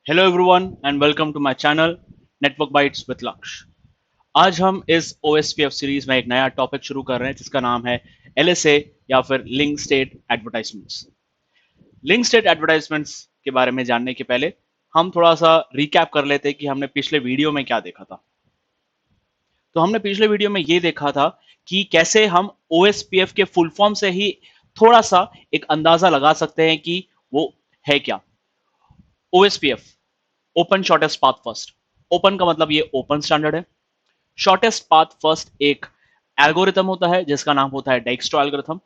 Hello everyone and welcome to my channel network bytes with Lakshya. आज हम इस OSPF series में एक नया टॉपिक शुरू कर रहे हैं जिसका नाम है LSA या फिर link state advertisements. Link state advertisements के बारे में जानने के पहले हम थोड़ा सा रिकैप कर लेते हैं कि हमने पिछले वीडियो में क्या देखा था। तो हमने पिछले वीडियो में ये देखा था कि कैसे हम OSPF के फुल फॉर्म से ही थोड़ा सा एक अंदाजा लगा सकते हैं कि वो है क्या। OSPF open shortest path first. Open का मतलब ये ओपन स्टैंडर्ड है। शॉर्टेस्ट पाथ फर्स्ट एक एल्गोरिथम होता है जिसका नाम होता है डाइक्स्ट्रा एल्गोरिथम,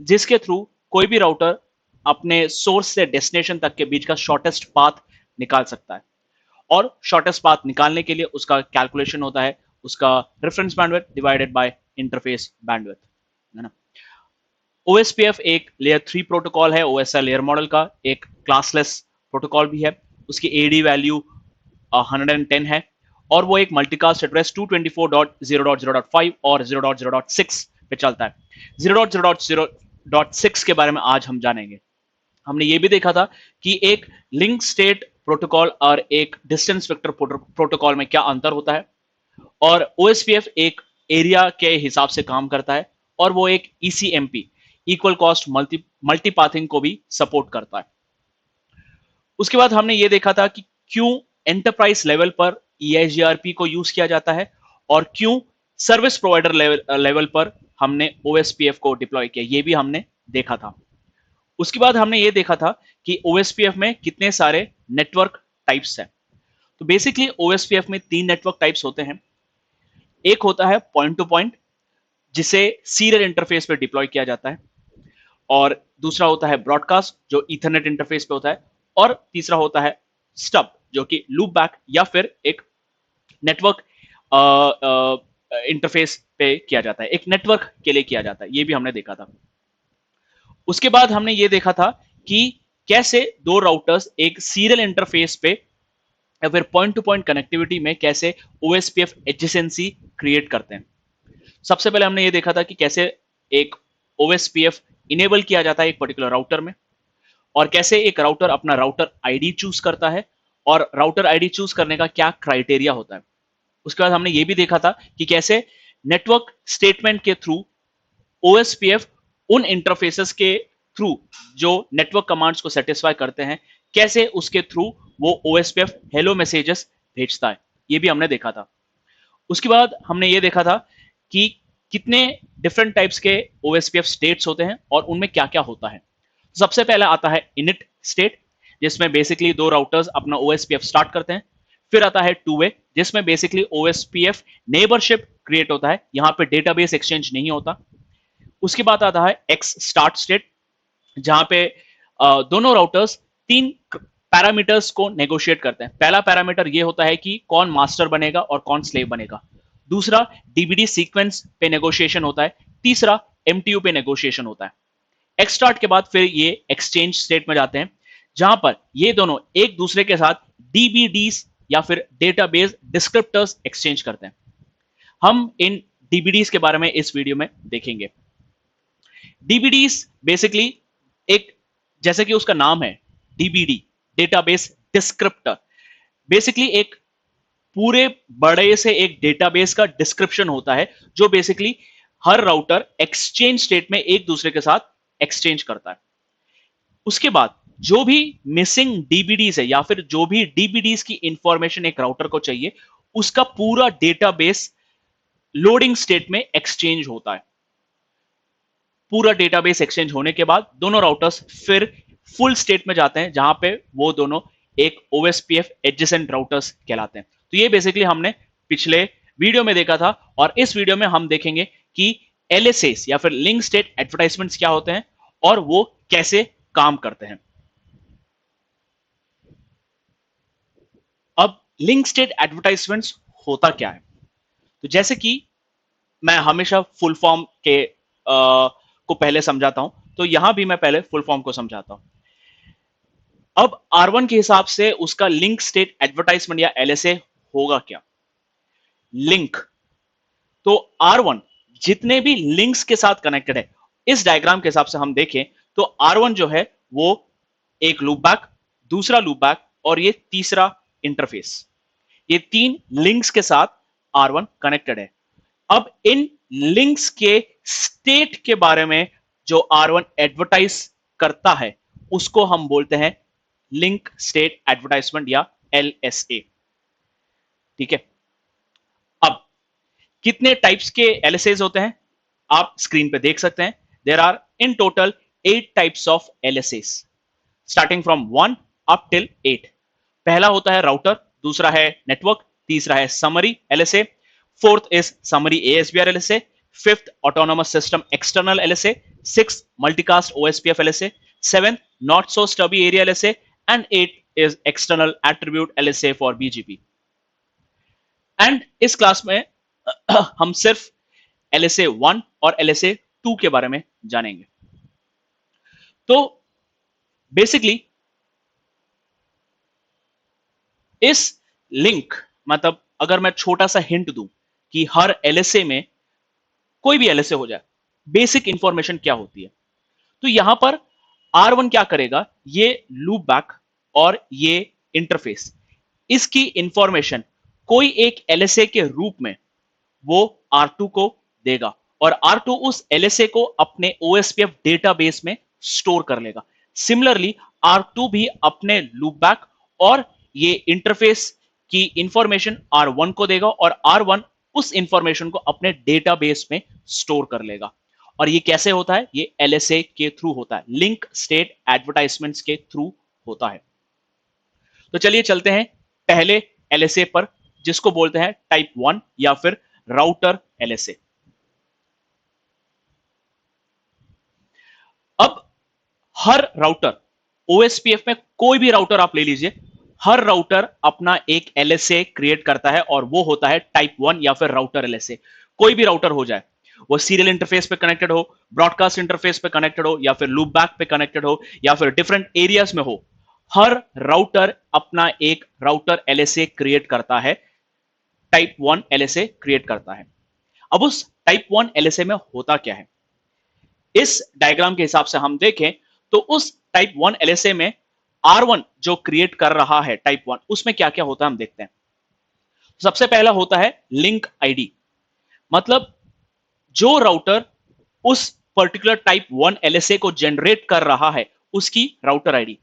जिसके थ्रू कोई भी राउटर अपने सोर्स से डेस्टिनेशन तक के बीच का शॉर्टेस्ट पाथ निकाल सकता है। और शॉर्टेस्ट पाथ निकालने के लिए उसका कैलकुलेशन होता है उसका reference bandwidth divided by interface bandwidth, है ना। OSPF एक लेयर 3 प्रोटोकॉल है। OSI लेयर मॉडल का एक क्लासलेस प्रोटोकॉल भी है। उसकी AD वैल्यू 110 है और वो एक मल्टीकास्ट एड्रेस 224.0.0.5 और 0.0.6 पे चलता है। 0.0.0.6 के बारे में आज हम जानेंगे। हमने ये भी देखा था कि एक लिंक स्टेट प्रोटोकॉल और एक डिस्टेंस वेक्टर प्रोटोकॉल में क्या अंतर होता है, और OSPF एक एरिया के हिसाब से काम करता है और वो एक ECMP इक्वल कॉस्ट मल्टीपाथिंग को भी सपोर्ट करता है। उसके बाद हमने ये देखा था कि क्यों एंटरप्राइज लेवल पर EIGRP को यूज किया जाता है और क्यों सर्विस प्रोवाइडर लेवल पर हमने OSPF को डिप्लॉय किया, ये भी हमने देखा था। उसके बाद हमने ये देखा था कि OSPF में कितने सारे नेटवर्क टाइप्स हैं। तो बेसिकली OSPF में 3 नेटवर्क टाइप्स होते हैं। एक होता है पॉइंट टू पॉइंट, जिसे सीरियल इंटरफेस पे डिप्लॉय किया जाता है, और दूसरा होता है ब्रॉडकास्ट जो ईथरनेट इंटरफेस पे होता है, और तीसरा होता है स्टब जो कि लूप बैक या फिर एक नेटवर्क इंटरफेस पे किया जाता है, एक नेटवर्क के लिए किया जाता है। ये भी हमने देखा था। उसके बाद हमने ये देखा था कि कैसे दो राउटर्स एक सीरियल इंटरफेस पे या फिर पॉइंट टू पॉइंट कनेक्टिविटी में कैसे OSPF एडजेसेंसी क्रिएट करते हैं। सबसे पहले हमने ये देखा था कि कैसे एक OSPF इनेबल किया जाता है एक पर्टिकुलर राउटर में, और कैसे एक राउटर अपना राउटर आईडी चूज करता है और राउटर आईडी चूज करने का क्या क्राइटेरिया होता है। उसके बाद हमने ये भी देखा था कि कैसे नेटवर्क स्टेटमेंट के थ्रू OSPF उन इंटरफेसेस के थ्रू जो नेटवर्क कमांड्स को सेटिस्फाई करते हैं, कैसे उसके थ्रू वो OSPF हेलो मैसेजेस भेजता है, ये भी हमने देखा था। उसके बाद हमने ये देखा था कि कितने डिफरेंट टाइप्स के OSPF स्टेट्स होते हैं और उनमें क्या क्या होता है। सबसे पहले आता है इनिट स्टेट, जिसमें बेसिकली दो राउटर्स अपना OSPF स्टार्ट करते हैं। फिर आता है टू वे, जिसमें बेसिकली OSPF नेबरशिप क्रिएट होता है, यहां पे डेटाबेस एक्सचेंज नहीं होता। उसके बाद आता है एक्स स्टार्ट स्टेट, जहां पे दोनों राउटर्स 3 पैरामीटर्स को नेगोशिएट करते हैं। पहला पैरामीटर ये होता है कि कौन मास्टर बनेगा और कौन स्लेव बनेगा। दूसरा DBD सीक्वेंस पे नेगोशिएशन होता है। तीसरा MTU पे नेगोशिएशन होता है। एक्स स्टार्ट के बाद फिर ये एक्सचेंज स्टेट में जाते हैं, जहां पर ये दोनों एक दूसरे के साथ DBDs या फिर डेटाबेस डिस्क्रिप्टर्स एक्सचेंज करते हैं। हम इन DBDs के बारे में इस वीडियो में देखेंगे। DBDs बेसिकली एक, जैसे कि उसका नाम है DBD डेटाबेस डिस्क्रिप्टर, बेसिकली एक पूरे बड़े से एक डेटाबेस का डिस्क्रिप्शन होता है जो बेसिकली हर राउटर एक्सचेंज स्टेट में एक दूसरे के साथ एक्सचेंज करता है। उसके बाद जो भी मिसिंग DBDs है या फिर जो भी DBDs की इंफॉर्मेशन एक राउटर को चाहिए, उसका पूरा डेटाबेस लोडिंग स्टेट में एक्सचेंज होता है। पूरा डेटाबेस एक्सचेंज होने के बाद दोनों राउटर्स फिर फुल स्टेट में जाते हैं, जहां पे वो दोनों एक OSPF एडजेसेंट राउटर्स कहलाते हैं। तो ये बेसिकली हमने पिछले वीडियो में देखा था, और इस वीडियो में हम देखेंगे कि LSAs या फिर लिंक स्टेट एडवर्टाइजमेंट्स क्या होते हैं और वो कैसे काम करते हैं। अब लिंक स्टेट एडवर्टाइजमेंट्स होता क्या है, तो जैसे कि मैं हमेशा फुल फॉर्म के को पहले समझाता हूं, तो यहां भी मैं पहले फुल फॉर्म को समझाता हूं। अब R1 के हिसाब से उसका लिंक स्टेट एडवर्टाइजमेंट या LSA होगा क्या। लिंक, तो R1 जितने भी लिंक्स के साथ कनेक्टेड है, इस डायग्राम के हिसाब से हम देखें तो R1 जो है वो एक लूप बैक, दूसरा लूप बैक, और ये तीसरा इंटरफेस, ये तीन लिंक्स के साथ R1 कनेक्टेड है। अब इन लिंक्स के स्टेट के बारे में जो R1 एडवर्टाइज करता है उसको हम बोलते हैं लिंक स्टेट एडवर्टाइजमेंट या LSA। ठीक है, अब कितने टाइप्स के LSAs होते हैं आप स्क्रीन पे देख सकते हैं। There are in total 8 types of LSAs starting from 1 up till 8। पहला होता है राउटर, दूसरा है नेटवर्क, तीसरा है summary LSA, fourth is summary ASBR LSA, fifth autonomous system external LSA, six multicast OSPF LSA, seventh not so stubby area LSA and eight is external attribute LSA for BGP। And इस class में हम सिर्फ LSA 1 और LSA 2 के बारे में जानेंगे। तो बेसिकली इस लिंक, मतलब अगर मैं छोटा सा हिंट दूं कि हर LSA में कोई भी LSA हो जाए, बेसिक इंफॉर्मेशन क्या होती है, तो यहां पर R1 क्या करेगा, ये लूप बैक और ये इंटरफेस, इसकी इंफॉर्मेशन कोई एक LSA के रूप में वो R2 को देगा और R2 उस LSA को अपने OSPF डेटाबेस में स्टोर कर लेगा। सिमिलरली R2 भी अपने लूप बैक और ये इंटरफेस की इंफॉर्मेशन R1 को देगा और R1 उस इंफॉर्मेशन को अपने डेटाबेस में स्टोर कर लेगा। और ये कैसे होता है, ये LSA के थ्रू होता है, लिंक स्टेट एडवर्टाइजमेंट्स के थ्रू होता है। तो चलिए चलते हैं पहले LSA पर, जिसको बोलते हैं टाइप 1 या फिर राउटर LSA। अब हर राउटर, OSPF में कोई भी राउटर आप ले लीजिए, हर राउटर अपना एक LSA क्रिएट करता है और वो होता है टाइप 1 या फिर राउटर LSA। कोई भी राउटर हो जाए, वो सीरियल इंटरफेस पे कनेक्टेड हो, ब्रॉडकास्ट इंटरफेस पे कनेक्टेड हो या फिर लूप बैक पे कनेक्टेड हो या फिर डिफरेंट एरियाज में हो, हर राउटर अपना एक राउटर LSA क्रिएट करता है, टाइप 1 LSA क्रिएट करता है। अब उस टाइप 1 LSA में होता क्या है, इस डायग्राम के हिसाब से हम देखें तो उस टाइप 1 LSA में R1 जो क्रिएट कर रहा है टाइप 1, उसमें क्या क्या होता है हम देखते हैं। सबसे पहला होता है लिंक आईडी, मतलब जो राउटर उस पर्टिकुलर टाइप 1 LSA को जनरेट कर रहा है उसकी राउटर आईडी।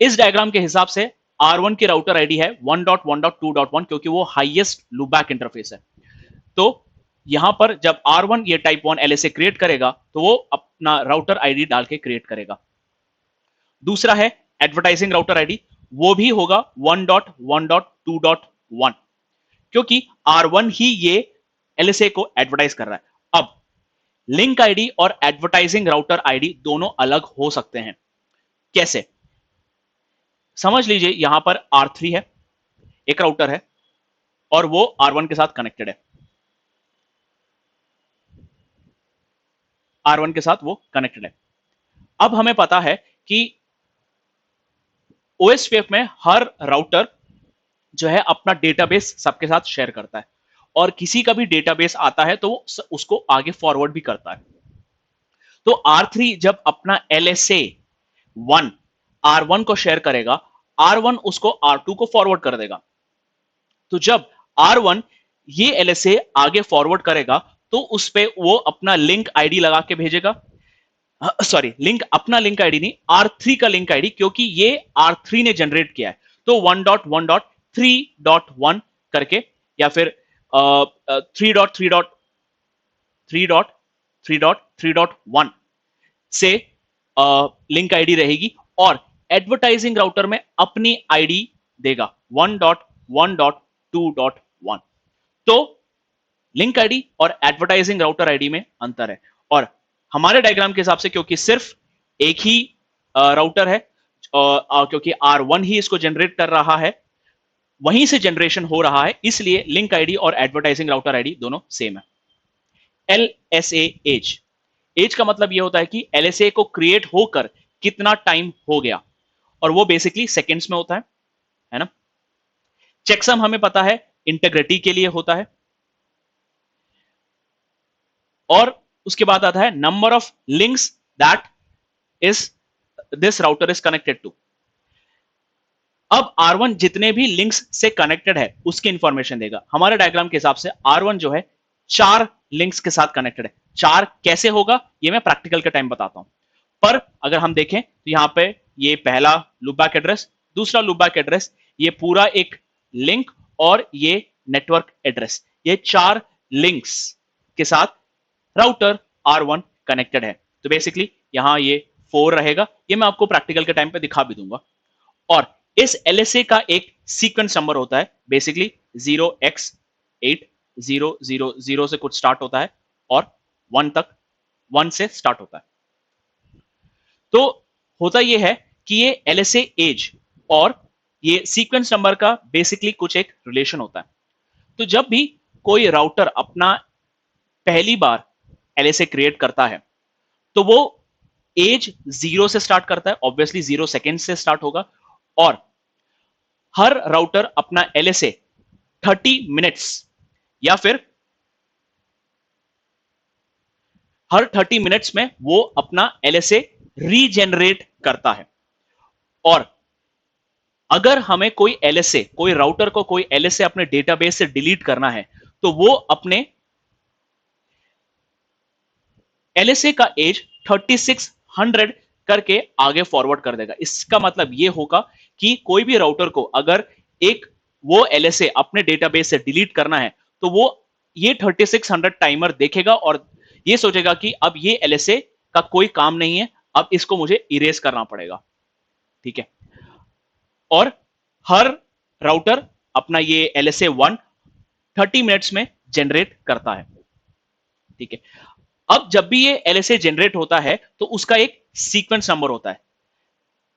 इस डायग्राम के हिसाब से R1 की राउटर आईडी है 1.1.2.1 क्योंकि वो हाईएस्ट लूपबैक इंटरफेस है। तो यहां पर जब R1 ये टाइप 1 LSA क्रिएट करेगा तो वो अपना राउटर आईडी डाल के क्रिएट करेगा। दूसरा है एडवर्टाइजिंग राउटर आईडी, वो भी होगा 1.1.2.1 क्योंकि R1 ही ये LSA को एडवर्टाइज कर रहा है। अब लिंक आईडी और एडवर्टाइजिंग राउटर आईडी दोनों अलग हो सकते हैं। कैसे, समझ लीजिए यहां पर R3 है, एक राउटर है और वो R1 के साथ कनेक्टेड है, R1 के साथ वो कनेक्टेड है। अब हमें पता है कि OSPF में हर राउटर जो है अपना डेटाबेस सबके साथ शेयर करता है और किसी का भी डेटाबेस आता है तो वो उसको आगे फॉरवर्ड भी करता है। तो R3 जब अपना LSA 1 R1 को शेयर करेगा, R1 उसको R2 को फॉरवर्ड कर देगा। तो जब R1 ये LSA आगे फॉरवर्ड करेगा तो उस पे वो अपना लिंक आईडी लगा के भेजेगा, सॉरी लिंक, अपना लिंक आईडी नहीं, R3 का लिंक आईडी, क्योंकि ये R3 ने जनरेट किया है। तो 1.1.3.1 करके या फिर 3.3.3.3.1 से लिंक आईडी रहेगी और एडवर्टाइजिंग राउटर में अपनी आईडी देगा 1.1.2.1। तो लिंक आईडी और एडवर्टाइजिंग राउटर आईडी में अंतर है। और हमारे डायग्राम के हिसाब से क्योंकि सिर्फ एक ही राउटर है, क्योंकि R1 ही इसको जनरेट कर रहा है, वहीं से जनरेशन हो रहा है, इसलिए लिंक आईडी और एडवर्टाइजिंग राउटर आईडी दोनों सेम है। LSA एज, एज का मतलब यह होता है कि LSA को क्रिएट होकर कितना टाइम हो गया, और वो बेसिकली सेकेंड्स में होता है ना। चेकसम हमें पता है इंटीग्रिटी के लिए होता है, और उसके बाद आता है number of links that is this router is connected to. अब R1 जितने भी लिंक्स से कनेक्टेड है उसकी इंफॉर्मेशन देगा। हमारे डायग्राम के हिसाब से R1 जो है 4 लिंक्स के साथ कनेक्टेड है। 4 कैसे होगा ये मैं प्रैक्टिकल के टाइम बताता हूं। पर अगर हम देखें तो यहां पे ये पहला लूपबैक एड्रेस, दूसरा लूपबैक एड्रेस, ये पूरा एक लिंक और ये नेटवर्क एड्रेस, ये 4 लिंक्स के साथ राउटर R1 कनेक्टेड है। तो बेसिकली यहां ये 4 रहेगा, ये मैं आपको प्रैक्टिकल के टाइम पे दिखा भी दूंगा। और इस LSA का एक सीक्वेंस नंबर होता है, बेसिकली 0x8000 से कुछ स्टार्ट होता है और 1 तक 1 से स्टार्ट होता है। तो होता यह है कि ये LSA एज और ये सीक्वेंस नंबर का बेसिकली कुछ एक रिलेशन होता है। तो जब भी कोई राउटर अपना पहली बार LSA क्रिएट करता है तो वो एज 0 से स्टार्ट करता है, ऑब्वियसली 0 सेकेंड से स्टार्ट होगा, और हर राउटर अपना LSA 30 मिनट्स या फिर हर 30 मिनट्स में वो अपना LSA रीजेनरेट करता है। और अगर हमें कोई LSA, कोई राउटर को कोई LSA अपने डेटाबेस से डिलीट करना है तो वो अपने LSA का एज 3600 करके आगे फॉरवर्ड कर देगा। इसका मतलब ये होगा कि कोई भी राउटर को अगर एक वो LSA अपने डेटाबेस से डिलीट करना है तो वो ये 3600 टाइमर देखेगा और ये सोचेगा कि अब ये LSA का कोई काम नहीं है, अब इसको मुझे इरेज करना पड़ेगा। ठीक है, और हर राउटर अपना ये LSA 1 30 मिनट्स में जनरेट करता है। ठीक है, अब जब भी ये LSA जनरेट होता है तो उसका एक सीक्वेंस नंबर होता है।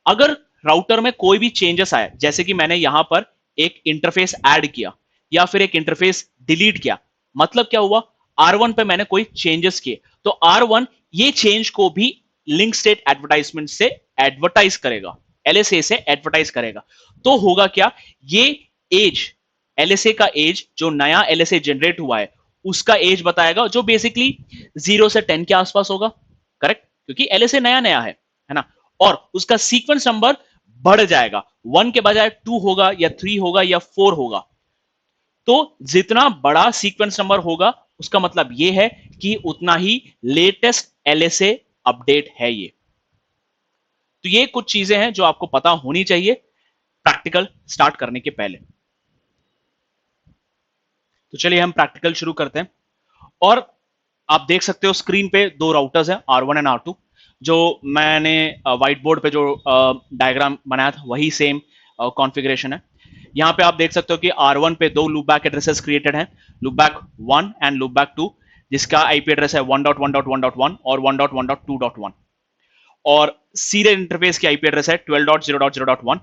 अगर राउटर में कोई भी चेंजेस आए, जैसे कि मैंने यहां पर एक इंटरफेस ऐड किया या फिर एक इंटरफेस डिलीट किया, मतलब क्या हुआ, R1 पे मैंने कोई चेंजेस किए तो R1 ये चेंज को भी लिंक स्टेट एडवर्टाइजमेंट से एडवर्टाइज करेगा, LSA से एडवर्टाइज करेगा। तो होगा क्या, ये एज LSA का एज जो नया LSA जनरेट हुआ है उसका एज बताएगा, जो बेसिकली 0 से 10 के आसपास होगा, करेक्ट, क्योंकि LSA नया नया है ना। और उसका सीक्वेंस नंबर बढ़ जाएगा, 1 के बजाय 2 होगा या 3 होगा या 4 होगा। तो जितना बड़ा सीक्वेंस नंबर होगा उसका मतलब यह है कि उतना ही लेटेस्ट LSA अपडेट है ये। तो ये कुछ चीजें हैं जो आपको पता होनी चाहिए प्रैक्टिकल स्टार्ट करने के पहले। तो चलिए हम प्रैक्टिकल शुरू करते हैं। और आप देख सकते हो स्क्रीन पे 2 राउटर्स हैं, R1 एंड R2। जो मैंने व्हाइट बोर्ड पे जो डायग्राम बनाया था वही सेम कॉन्फ़िगरेशन है। यहां पे आप देख सकते हो कि R1 पे 2 लूपबैक एड्रेसेस क्रिएटेड हैं, लूपबैक 1 एंड लूपबैक 2, जिसका IP एड्रेस है 1.1.1.1 और 1.1.2.1, और सीरियल इंटरफेस की IP एड्रेस है 12.0.0.1।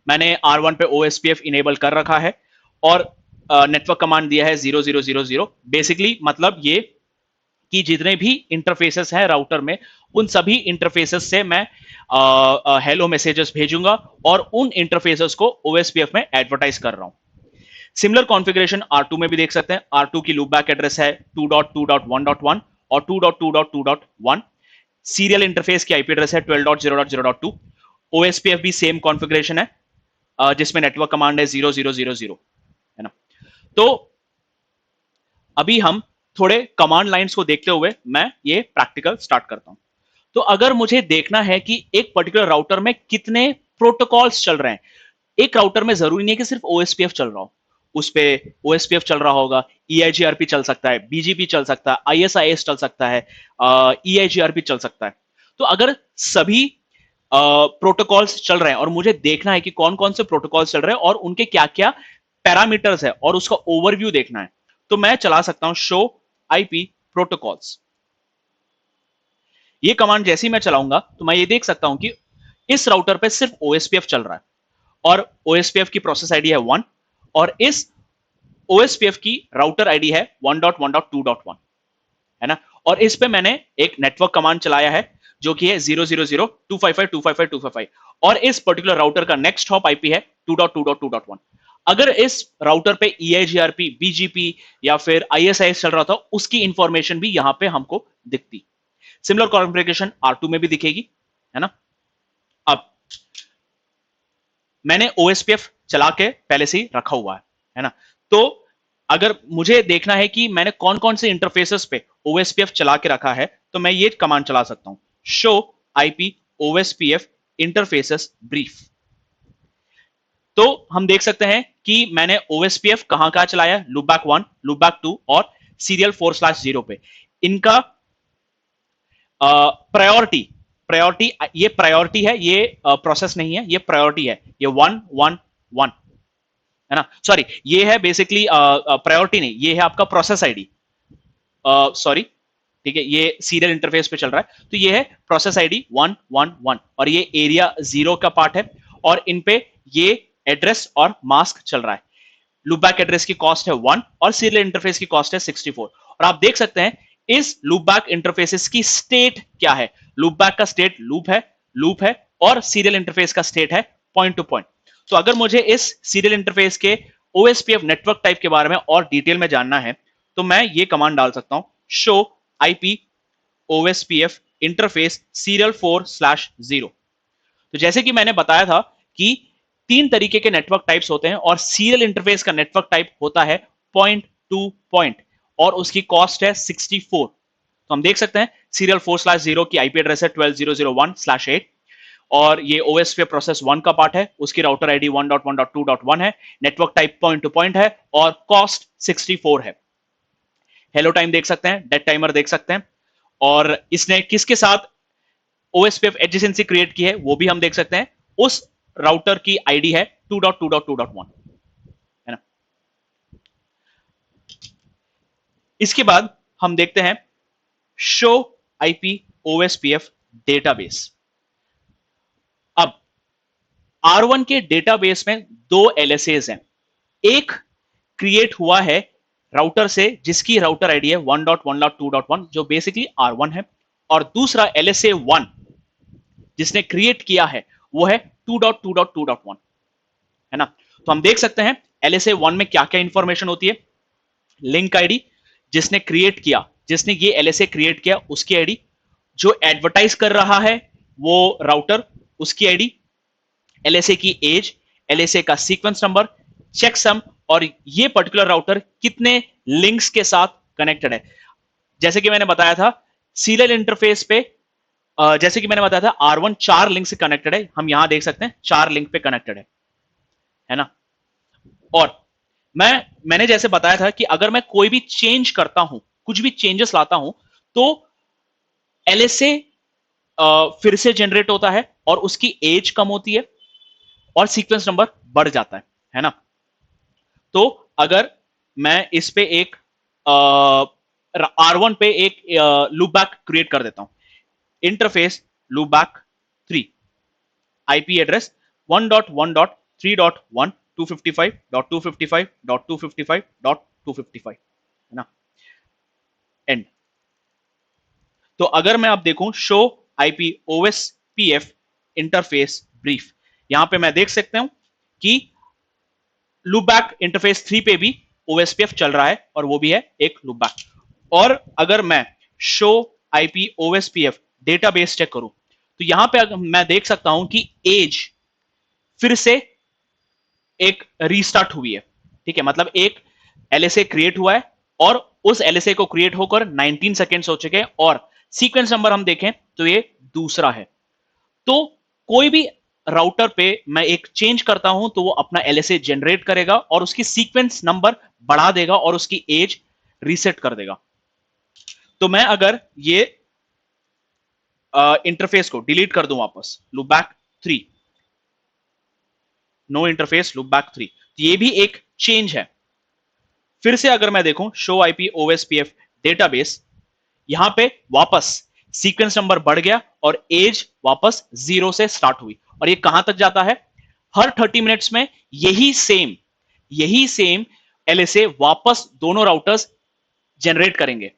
मैंने R1 पे OSPF इनेबल कर रखा है और नेटवर्क कमांड दिया है 0000। बेसिकली मतलब ये कि जितने भी इंटरफेसेस हैं राउटर में उन सभी इंटरफेसेस से मैं हेलो मैसेजेस भेजूंगा और उन इंटरफेसेस को OSPF में एडवर्टाइज कर रहा हूं। सिमिलर कॉन्फ़िगरेशन R2 में भी देख सकते हैं। R2 की लूपबैक एड्रेस है 2.2.1.1 और 2.2.2.1। सीरियल इंटरफेस की IP एड्रेस है 12.0.0.2। OSPF भी सेम कॉन्फ़िगरेशन है, जिसमें नेटवर्क कमांड है 0000, है ना। तो अभी हम थोड़े कमांड लाइंस को देखते हुए मैं ये प्रैक्टिकल स्टार्ट करता हूं। तो अगर मुझे देखना है कि एक पर्टिकुलर राउटर में कितने प्रोटोकॉल्स चल रहे हैं, एक राउटर में जरूरी नहीं है कि सिर्फ OSPF चल रहा हो, उस पे OSPF चल रहा होगा, EIGRP चल सकता है, BGP चल सकता है, ISIS चल सकता है, EIGRP चल सकता है। तो अगर सभी प्रोटोकॉल्स चल रहे हैं और मुझे देखना है कि कौन कौन से प्रोटोकॉल्स चल रहे हैं और उनके क्या क्या पैरामीटर्स है और उसका ओवरव्यू देखना है, तो मैं चला सकता हूं शो IP प्रोटोकॉल्स। ये कमांड जैसे ही मैं चलाऊंगा तो मैं ये देख सकता हूं कि इस राउटर पे सिर्फ OSPF चल रहा है और OSPF की प्रोसेस आईडी है 1 और इस OSPF की राउटर आईडी है 1.1.2.1, है ना। और इस पे मैंने एक नेटवर्क कमांड चलाया है जो कि है 000255255 और इस पर्टिकुलर राउटर का नेक्स्ट हॉप IP है 2.2.2.1। अगर इस राउटर पे EIGRP, BGP या फिर ISIS चल रहा था उसकी इंफॉर्मेशन भी यहां पे हमको दिखती। सिमिलर कॉन्फ़िगरेशन R2 में भी दिखेगी, है ना। अब मैंने ओएसपीएफ चला के पहले से ही रखा हुआ है ना। तो अगर मुझे देखना है कि मैंने कौन कौन से इंटरफेसेस पे ओएसपीएफ चला के रखा है, तो मैं ये कमांड चला सकता हूं, show IP OSPF interfaces brief. तो हम देख सकते हैं कि मैंने ओएसपीएफ कहां कहां चलाया, लूपबैक 1, लूपबैक 2 और सीरियल 4/0 पे। इनका प्रायोरिटी प्रायोरिटी ये प्रायोरिटी है, ये प्रोसेस नहीं है, ये प्रायोरिटी है, ये 111 है ना। सॉरी, ये है बेसिकली प्रायोरिटी नहीं, ये है आपका प्रोसेस आईडी, सॉरी, ठीक है, ये सीरियल इंटरफेस पे चल रहा है, तो ये है प्रोसेस आईडी 111 और ये एरिया 0 का पार्ट है और इन पे ये एड्रेस और मास्क चल रहा है। लूपबैक एड्रेस की कॉस्ट है 1 और सीरियल इंटरफेस की कॉस्ट है 64। और आप देख सकते हैं इस लूपबैक इंटरफेसेस की स्टेट क्या है। लूपबैक का स्टेट लूप है और सीरियल इंटरफेस का स्टेट है पॉइंट टू पॉइंट। तो अगर मुझे इस सीरियल इंटरफेस के ओएसपीएफ नेटवर्क टाइप के बारे में और डिटेल में जानना है, तो मैं ये कमांड डाल सकता हूं, show IP OSPF interface serial 4/0। तो जैसे कि मैंने बताया था कि 3 तरीके के नेटवर्क टाइप्स होते हैं और सीरियल इंटरफेस का नेटवर्क टाइप होता है पॉइंट टू पॉइंट और उसकी कॉस्ट है 64। तो हम देख सकते हैं सीरियल 4/0 की आईपी एड्रेस है 12.0.0.1/8 और ये ओएसपीएफ प्रोसेस 1 का पार्ट है, उसकी राउटर आईडी 1.1.2.1 है, network type point two point है और कॉस्ट 64 है। हेलो टाइम देख सकते हैं, डेड टाइमर देख सकते हैं और इसने किसके साथ ओएसपीएफ एडजेसेंसी क्रिएट की है वो भी हम देख सकते हैं। उस राउटर की आईडी है 2.2.2.1 है ना। इसके बाद हम देखते हैं शो आईपी ओएसपीएफ डेटाबेस। अब R1 के डेटाबेस में 2 LSAs हैं। एक क्रिएट हुआ है राउटर से जिसकी राउटर आईडी है 1.1.2.1 जो बेसिकली R1 है, और दूसरा LSA 1 जिसने क्रिएट किया है वो है 2.2.2.1 है ना। तो हम देख सकते हैं LSA 1 में क्या क्या इंफॉर्मेशन होती है। लिंक आईडी, जिसने क्रिएट किया, जिसने ये LSA क्रिएट किया उसकी आईडी, जो एडवर्टाइज कर रहा है वो राउटर उसकी आईडी, LSA की एज, LSA का सीक्वेंस नंबर, चेकसम और ये पर्टिकुलर राउटर कितने लिंक्स के साथ कनेक्टेड है। जैसे कि मैंने बताया था सीरियल इंटरफेस पे, जैसे कि मैंने बताया था R1 4 लिंक से कनेक्टेड है, हम यहां देख सकते हैं 4 लिंक पे कनेक्टेड है ना। और मैंने जैसे बताया था कि अगर मैं कोई भी चेंज करता हूं, कुछ भी चेंजेस लाता हूं, तो LSA फिर से जनरेट होता है और उसकी एज कम होती है और सीक्वेंस नंबर बढ़ जाता है ना। तो अगर मैं इस पे एक R1 पे एक लूपबैक क्रिएट कर देता हूं, इंटरफेस लूपबैक 3, आईपी एड्रेस 1.1.3.1 255.255.255.255 है ना, एंड। तो अगर मैं आप देखूं show IP OSPF interface brief, यहां पे मैं देख सकता हूं कि लूपबैक इंटरफेस 3 पे भी ओएसपीएफ चल रहा है और वो भी है एक लूपबैक। और अगर मैं show IP OSPF database check करूं तो यहां पे मैं देख सकता हूं कि एज फिर से एक रीस्टार्ट हुई है, ठीक है, मतलब एक LSA क्रिएट हुआ है और उस LSA को क्रिएट होकर 19 सेकेंड्स हो चुके हैं और सीक्वेंस नंबर हम देखें तो ये दूसरा है। तो कोई भी राउटर पे मैं एक चेंज करता हूं तो वो अपना LSA जनरेट करेगा और उसकी सीक्वेंस नंबर बढ़ा देगा और उसकी एज रीसेट कर देगा। तो मैं अगर ये इंटरफेस को डिलीट कर दूं वापस, लूपबैक 3, नो इंटरफेस लूपबैक 3, तो ये भी एक चेंज है। फिर से अगर मैं देखूं शो आईपी ओएसपीएफ डेटाबेस, यहां पे वापस सीक्वेंस नंबर बढ़ गया और एज वापस 0 से स्टार्ट हुई और ये कहां तक जाता है, हर 30 मिनट्स में यही सेम LSA वापस दोनों राउटर्स जनरेट करेंगे।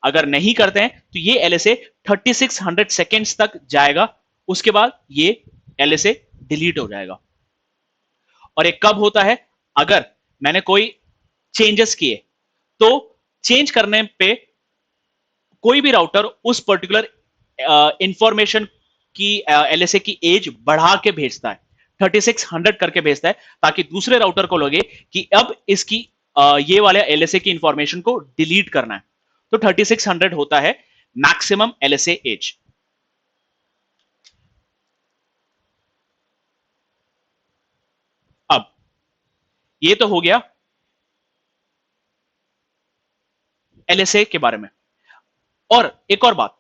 अगर नहीं करते हैं तो ये LSA 3600 सेकेंड्स तक जाएगा, उसके बाद ये LSA डिलीट हो जाएगा। और ये कब होता है, अगर मैंने कोई चेंजेस किए, तो चेंज करने पे कोई भी राउटर उस पर्टिकुलर इंफॉर्मेशन की LSA की एज बढ़ा के भेजता है, 3600 करके भेजता है ताकि दूसरे राउटर को लगे कि अब इसकी ये वाले एलएसए की इंफॉर्मेशन को डिलीट करना है। तो 3600 होता है मैक्सिमम एलएसए एज। अब ये तो हो गया एलएसए के बारे में। और एक और बात,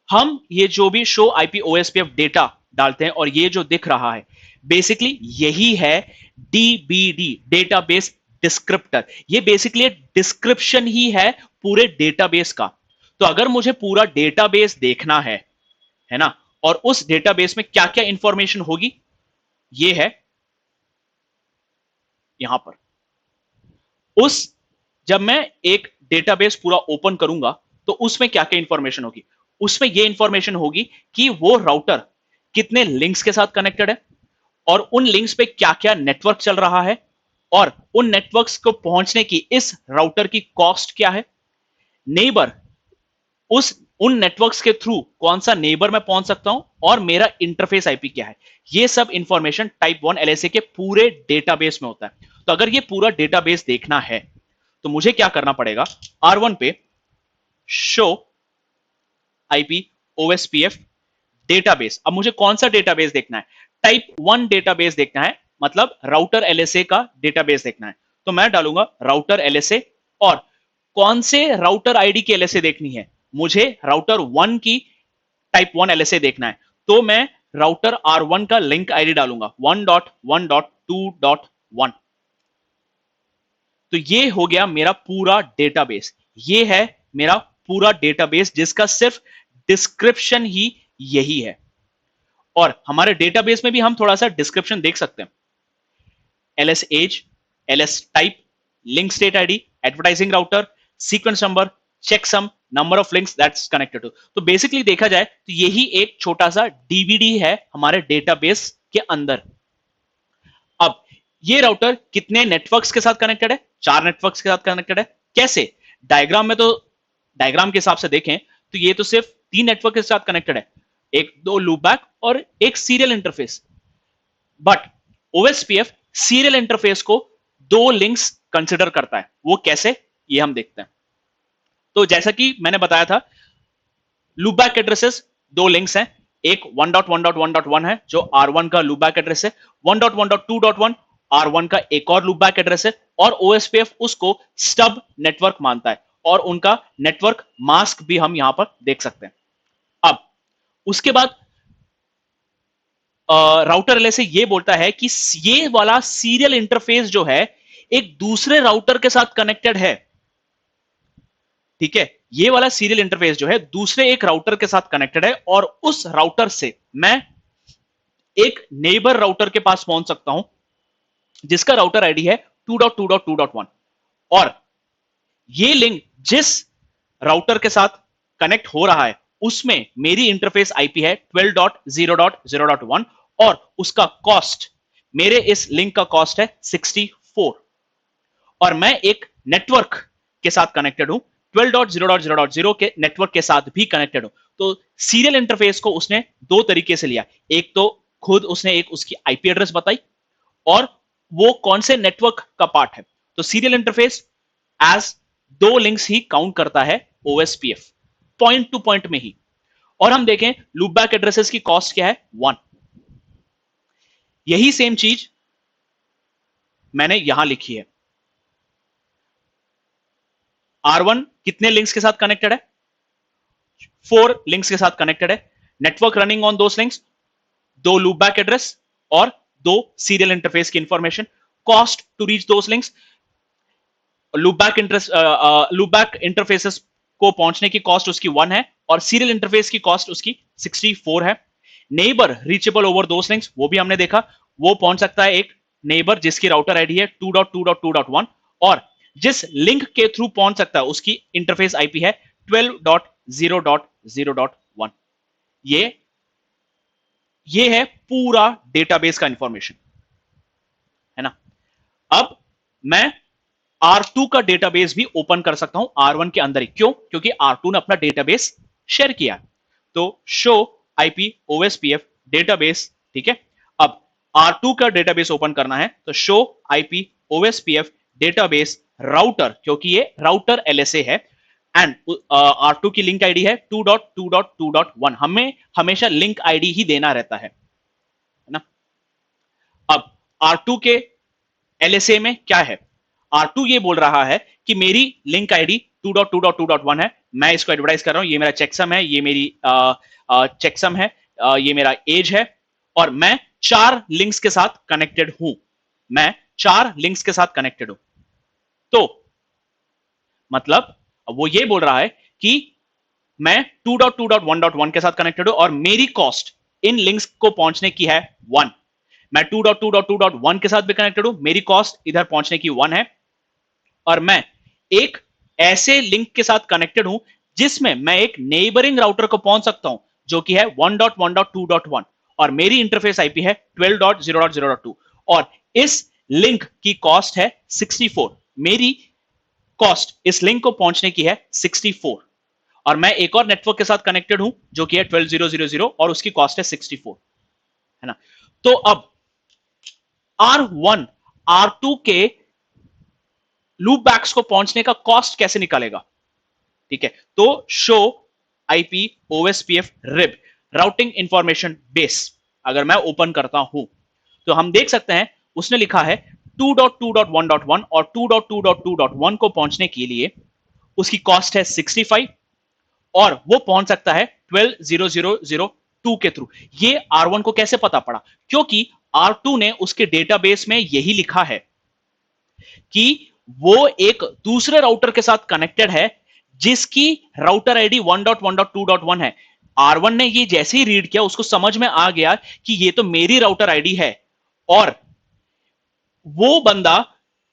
हम ये जो भी शो आईपी ओएसपीएफ डेटा डालते हैं और ये जो दिख रहा है बेसिकली यही है डीबीडी, डेटाबेस डिस्क्रिप्टर। ये बेसिकली डिस्क्रिप्शन ही है पूरे डेटाबेस का। तो अगर मुझे पूरा डेटाबेस देखना है ना, और उस डेटाबेस में क्या क्या इंफॉर्मेशन होगी, ये है यहां पर। उस जब मैं एक डेटाबेस पूरा ओपन करूंगा तो उसमें क्या क्या इंफॉर्मेशन होगी, उसमें यह इंफॉर्मेशन होगी कि वो राउटर कितने लिंक्स के साथ कनेक्टेड है और उन लिंक्स पे क्या क्या नेटवर्क चल रहा है और उन नेटवर्क्स को पहुंचने की इस राउटर की कॉस्ट क्या है, नेबर उस उन नेटवर्क्स के थ्रू कौन सा नेबर मैं पहुंच सकता हूं और मेरा इंटरफेस आईपी क्या है। ये सब इंफॉर्मेशन टाइप 1 एलएसए के पूरे डेटाबेस में होता है। तो अगर ये पूरा डेटाबेस देखना है तो मुझे क्या करना पड़ेगा, R1 पे शो आईपी ओएसपीएफ डेटाबेस। अब मुझे कौन सा डेटाबेस देखना है, टाइप 1 डेटाबेस देखना है, मतलब राउटर एलएसए का डेटाबेस देखना है। तो मैं डालूंगा राउटर एलएसए और कौन से राउटर आईडी की एलएसए देखनी है, मुझे राउटर 1 की टाइप 1 एलएसए देखना है। तो मैं राउटर R1 का लिंक आईडी डालूंगा 1.1.2.1। तो ये हो गया मेरा पूरा डेटाबेस। ये है मेरा पूरा डेटाबेस जिसका सिर्फ डिस्क्रिप्शन ही यही है। और हमारे डेटाबेस में भी हम थोड़ा सा डिस्क्रिप्शन देख सकते हैं, LS age, LS type, link state ID, advertising router, sequence number, checksum, number of links that's connected to. तो बेसिकली देखा जाए तो यही एक छोटा सा डीबीडी है हमारे डेटाबेस के अंदर। अब ये राउटर कितने नेटवर्क्स के साथ कनेक्टेड है, 4 नेटवर्क्स के साथ कनेक्टेड है। कैसे, डायग्राम में तो डायग्राम के हिसाब से देखें तो ये तो सिर्फ 3 नेटवर्क के साथ कनेक्टेड है, एक 2 लूपबैक और एक serial interface. But OSPF serial interface को 2 लिंक्स कंसिडर करता है। वो कैसे, ये हम देखते हैं। तो जैसा कि मैंने बताया था, लूपबैक एड्रेसेस 2 लिंक्स हैं, एक 1.1.1.1 है जो R1 का लूपबैक एड्रेस है, 1.1.2.1 R1 का एक और लूपबैक एड्रेस है, और ओएसपीएफ उसको स्टब नेटवर्क मानता है और उनका नेटवर्क मास्क भी हम यहां पर देख सकते हैं। अब उसके बाद राउटर एलएसए ये बोलता है कि ये वाला सीरियल इंटरफेस जो है एक दूसरे राउटर के साथ कनेक्टेड है। ठीक है, ये वाला सीरियल इंटरफेस जो है दूसरे एक राउटर के साथ कनेक्टेड है और उस राउटर से मैं एक नेबर राउटर के पास पहुंच सकता हूं जिसका राउटर आईडी है 2.2.2.1 और ये लिंक जिस राउटर के साथ कनेक्ट हो रहा है उसमें मेरी इंटरफेस आईपी है 12.0.0.1 और उसका कॉस्ट, मेरे इस लिंक का कॉस्ट है 64 और मैं एक नेटवर्क के साथ कनेक्टेड हूं, 12.0.0.0 के नेटवर्क के साथ भी कनेक्टेड हूं। तो सीरियल इंटरफेस को उसने 2 तरीके से लिया, एक तो खुद उसने एक उसकी आईपी एड्रेस बताई और वो कौन से नेटवर्क का पार्ट है। तो सीरियल इंटरफेस एज 2 लिंक्स ही काउंट करता है ओएसपीएफ, पॉइंट टू पॉइंट में ही। और हम देखें लूपबैक एड्रेसेस की कॉस्ट क्या है, 1। यही सेम चीज मैंने यहां लिखी है। R1 कितने लिंक्स के साथ कनेक्टेड है, 4 लिंक्स के साथ कनेक्टेड है। Network running on those links, 2 loopback address और 2 सीरियल इंटरफेस की information. Cost to reach those links, loopback interfaces को पहुंचने की कॉस्ट उसकी 1 है और सीरियल इंटरफेस की कॉस्ट उसकी 64 है। नेबर रीचेबल ओवर दोस लिंक्स, वो भी हमने देखा, वो पहुंच सकता है एक नेबर जिसकी राउटर आईडी है 2.2.2.1 और जिस लिंक के थ्रू पहुंच सकता है उसकी इंटरफेस आईपी है 12.0.0.1। ये है पूरा डेटाबेस का इंफॉर्मेशन, है ना। अब मैं R2 का डेटाबेस भी ओपन कर सकता हूं R1 के अंदर ही। क्यों, क्योंकि R2 ने अपना डेटाबेस शेयर किया। तो शो आईपी ओएसपीएफ डेटाबेस, ठीक है। अब R2 का डेटाबेस ओपन करना है तो show IP OSPF database router, क्योंकि ये राउटर एलएसए है, एंड R2 की लिंक आईडी है 2.2.2.1। हमें हमेशा लिंक आईडी ही देना रहता है ना। अब R2 के एलएसए में क्या है, R2 ये बोल रहा है कि मेरी लिंक आईडी 2.2.2.1 है, मैं इसको एडवर्टाइज कर रहा हूं, ये मेरा चेकसम है, ये मेरी चेकसम है, ये मेरा एज है, और मैं 4 लिंक्स के साथ कनेक्टेड हूं, मैं 4 लिंक्स के साथ कनेक्टेड हूं। तो मतलब वो ये बोल रहा है कि मैं 2.2.1.1 के साथ कनेक्टेड हूं और मेरी कॉस्ट इन लिंक्स को पहुंचने की है 1। मैं 2.2.2.1 के साथ भी कनेक्टेड हूं, मेरी कॉस्ट इधर पहुंचने की 1 है, और मैं एक ऐसे लिंक के साथ कनेक्टेड हूं जिसमें मैं एक नेबरिंग राउटर को पहुंच सकता हूं जो कि है 1.1.2.1, और मेरी इंटरफेस आईपी है 12.0.0.2, और इस लिंक की कॉस्ट है 64। मेरी कॉस्ट इस लिंक को पहुंचने की है 64, और मैं एक और नेटवर्क के साथ कनेक्टेड हूं जो कि है 12.0.0.0 और उसकी कॉस्ट है 64, है ना। तो अब R1 R2 के लूप बैक्स को पहुंचने का कॉस्ट कैसे निकालेगा, ठीक है। तो show IP OSPF rib routing information base अगर मैं ओपन करता हूं तो हम देख सकते हैं उसने लिखा है 2.2.1.1 और 2.2.2.1 को पहुंचने के लिए उसकी कॉस्ट है 65, और वो पहुंच सकता है 12.0.0.2 के थ्रू। ये R1 को कैसे पता पड़ा, क्योंकि R2 ने उसके डेटाबेस में यही लिखा है कि वो एक दूसरे राउटर के साथ कनेक्टेड है जिसकी राउटर आईडी 1.1.2.1 है। R1 ने ये जैसे ही रीड किया उसको समझ में आ गया कि ये तो मेरी राउटर आईडी है, और वो बंदा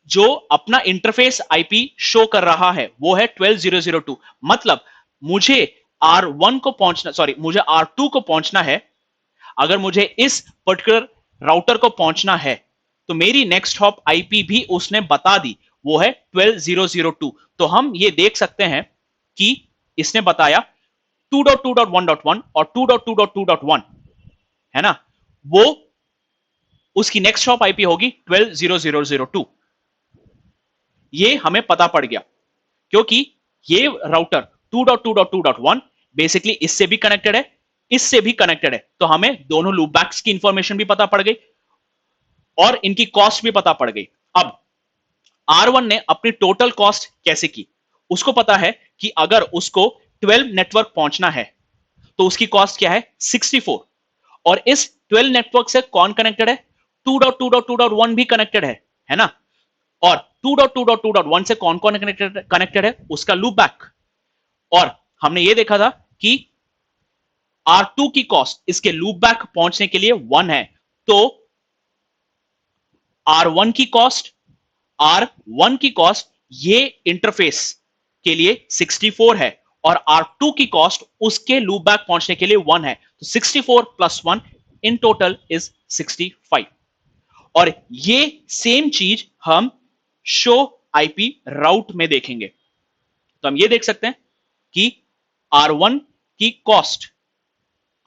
जो अपना इंटरफेस आईपी शो कर रहा है वो है 12.0.0.2। मतलब मुझे R1 को पहुंचना, सॉरी मुझे R2 को पहुंचना है, अगर मुझे इस पर्टिकुलर राउटर को पहुंचना है तो मेरी नेक्स्ट हॉप आईपी भी उसने बता दी, वो है 12.0.0.2। तो हम ये देख सकते हैं कि इसने बताया 2.2.1.1 और 2.2.2.1, है ना, वो उसकी नेक्स्ट हॉप आईपी होगी 12.0.0.0.2। ये हमें पता पड़ गया क्योंकि ये राउटर 2.2.2.1 बेसिकली इससे भी कनेक्टेड है, इससे भी कनेक्टेड है, तो हमें दोनों लूप बैक्स की इंफॉर्मेशन भी पता पड़ गई और इनकी कॉस्ट भी पता पड़ गई। अब R1 ने अपनी टोटल कॉस्ट कैसे की, उसको पता है कि अगर उसको 12 नेटवर्क पहुंचना है तो उसकी कॉस्ट क्या है 64, और इस 12 नेटवर्क से कौन कनेक्टेड है 2.2.2.1 भी कनेक्टेड है ना, और 2.2.2.1 से कौन कौन कनेक्टेड है उसका लूप बैक। और हमने ये देखा था कि R2 की कॉस्ट इसके लूप बैक पहुंचने के लिए 1 है, तो R1 की कॉस्ट ये इंटरफेस के लिए 64 है, और R2 की कॉस्ट उसके लूप बैक पहुंचने के लिए 1 है, तो 64 प्लस 1 इन टोटल इज 65। और ये सेम चीज हम शो आईपी राउट में देखेंगे, तो हम ये देख सकते हैं कि R1 की कॉस्ट,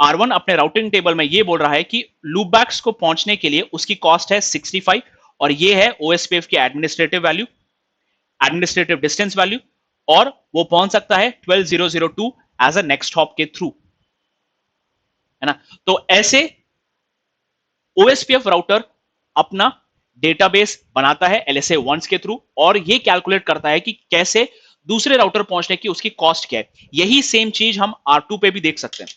R1 अपने राउटिंग टेबल में ये बोल रहा है कि लूपबैक्स को पहुंचने के लिए उसकी कॉस्ट है 65, और ये है ओएसपीएफ की administrative value, administrative distance value, और वो पहुंच सकता है 12.0.0.2 एज अ नेक्स्ट हॉप के थ्रू, है ना। तो ऐसे ओएसपीएफ राउटर अपना डेटाबेस बनाता है एलएसए वंस के थ्रू, और ये कैलकुलेट करता है कि कैसे दूसरे राउटर पहुंचने की उसकी कॉस्ट क्या है। यही सेम चीज हम R2 पे भी देख सकते हैं।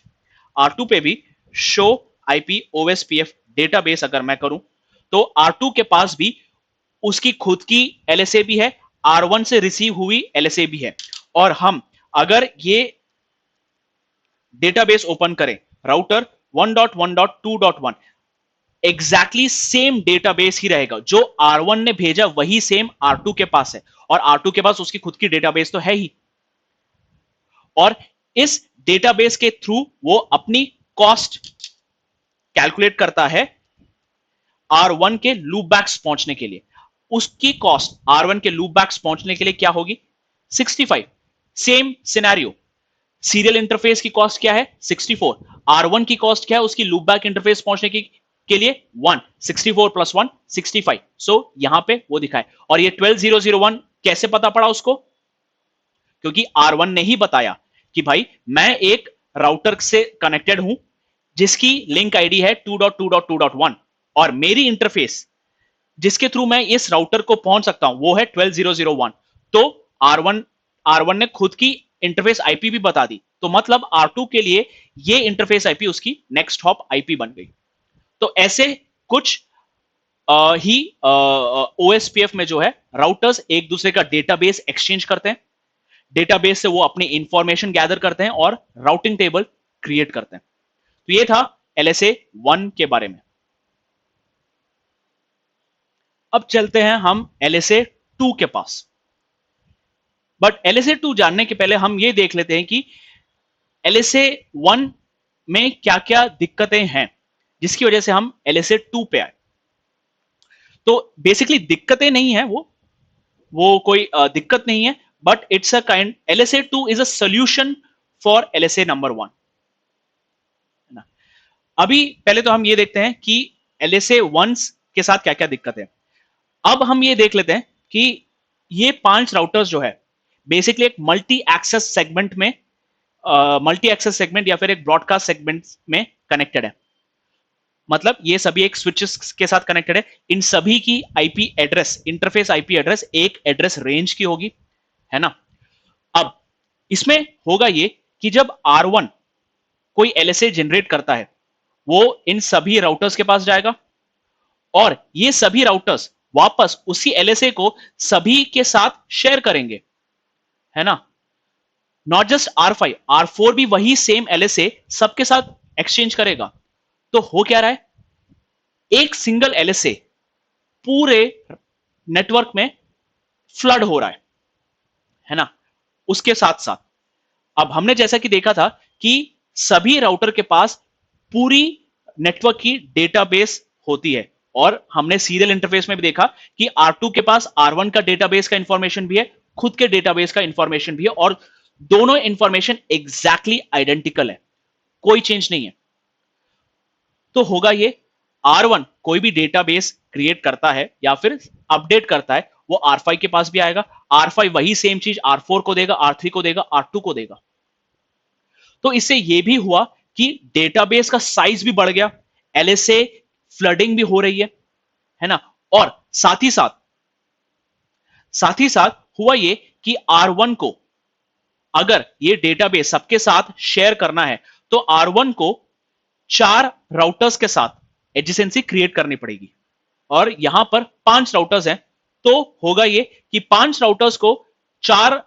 R2 पे भी शो आईपी ओएसपीएफ डेटाबेस अगर मैं करूं तो R2 के पास भी उसकी खुद की एलएसए भी है, R1 से रिसीव हुई एलएसए भी है, और हम अगर ये डेटाबेस ओपन करें राउटर 1.1.2.1, एग्जैक्टली सेम डेटाबेस ही रहेगा, जो R1 ने भेजा वही सेम R2 के पास है, और R2 के पास उसकी खुद की डेटाबेस तो है ही, और इस डेटाबेस के थ्रू वो अपनी कॉस्ट कैलकुलेट करता है R1 के लूप बैक्स पहुंचने के लिए। उसकी कॉस्ट R1 के लूप बैक्स पहुंचने के लिए क्या होगी 65। सेम सिनेरियो, सीरियल इंटरफेस की कॉस्ट क्या है 64, R1 की कॉस्ट क्या है उसकी लूप बैक इंटरफेस पहुंचने की के लिए 1, 64 प्लस 1 65, सो यहां पे वो दिखाए। और ये 12001 कैसे पता पड़ा उसको? क्योंकि R1 ने ही बताया कि भाई मैं एक राउटर से कनेक्टेड हूं जिसकी लिंक आईडी है 2.2.2.1 और मेरी इंटरफेस जिसके थ्रू मैं इस राउटर को पहुंच सकता हूं वो है 12001। तो R1 R1 ने खुद की इंटरफेस आईपी भी बता दी, तो मतलब R2 के लिए ये इंटरफेस आईपी उसकी नेक्स्ट हॉप आईपी बन गई। तो ऐसे कुछ ही ओएसपीएफ में जो है राउटर्स एक दूसरे का डेटाबेस एक्सचेंज करते हैं, डेटाबेस से वो अपनी इंफॉर्मेशन गैदर करते हैं और राउटिंग टेबल क्रिएट करते हैं। तो ये था LSA 1 के बारे में। अब चलते हैं हम LSA 2 के पास। बट LSA 2 जानने के पहले हम ये देख लेते हैं कि LSA 1 में क्या क्या दिक्कतें हैं जिसकी वजह से हम LSA 2 पे आए। तो बेसिकली दिक्कतें नहीं है, वो कोई दिक्कत नहीं है, but it's a kind LSA 2 is a solution for LSA number 1। अभी पहले तो हम ये देखते हैं कि LSA 1 के साथ क्या क्या दिक्कत है। अब हम ये देख लेते हैं कि ये 5 राउटर्स जो है बेसिकली एक मल्टी एक्सेस सेगमेंट में मल्टी एक्सेस सेगमेंट या फिर एक ब्रॉडकास्ट सेगमेंट में कनेक्टेड है। मतलब ये सभी एक स्विचेस के साथ कनेक्टेड है। इन सभी की IP address, interface IP address एक एड्रेस रेंज की होगी, है ना। अब इसमें होगा ये कि जब R1 कोई LSA जनरेट करता है वो इन सभी राउटर्स के पास जाएगा और ये सभी राउटर्स वापस उसी LSA को सभी के साथ शेयर करेंगे, है ना। नॉट जस्ट R5, R4 भी वही सेम LSA सबके साथ एक्सचेंज करेगा। तो हो क्या रहा है, एक सिंगल LSA पूरे नेटवर्क में फ्लड हो रहा है ना। उसके साथ साथ अब हमने जैसा कि देखा था कि सभी राउटर के पास पूरी नेटवर्क की डेटाबेस होती है और हमने सीरियल इंटरफेस में भी देखा कि R2 के पास R1 का डेटाबेस का इंफॉर्मेशन भी है, खुद के डेटाबेस का इंफॉर्मेशन भी है और दोनों इंफॉर्मेशन एग्जैक्टली आइडेंटिकल है, कोई चेंज नहीं है। तो होगा ये R1 कोई भी डेटाबेस क्रिएट करता है या फिर अपडेट करता है वो R5 के पास भी आएगा, R5 वही सेम चीज R4 को देगा, R3 को देगा, R2 को देगा। तो इससे ये भी हुआ कि डेटाबेस का साइज भी बढ़ गया, LSA फ्लडिंग भी हो रही है ना। और साथ ही साथ हुआ ये कि R1 को अगर ये डेटाबेस सबके साथ शेयर करना है तो R1 को 4 राउटर्स के साथ एडजेसेंसी क्रिएट करनी पड़ेगी और यहां पर 5 राउटर्स हैं। तो होगा ये कि 5 राउटर्स को 4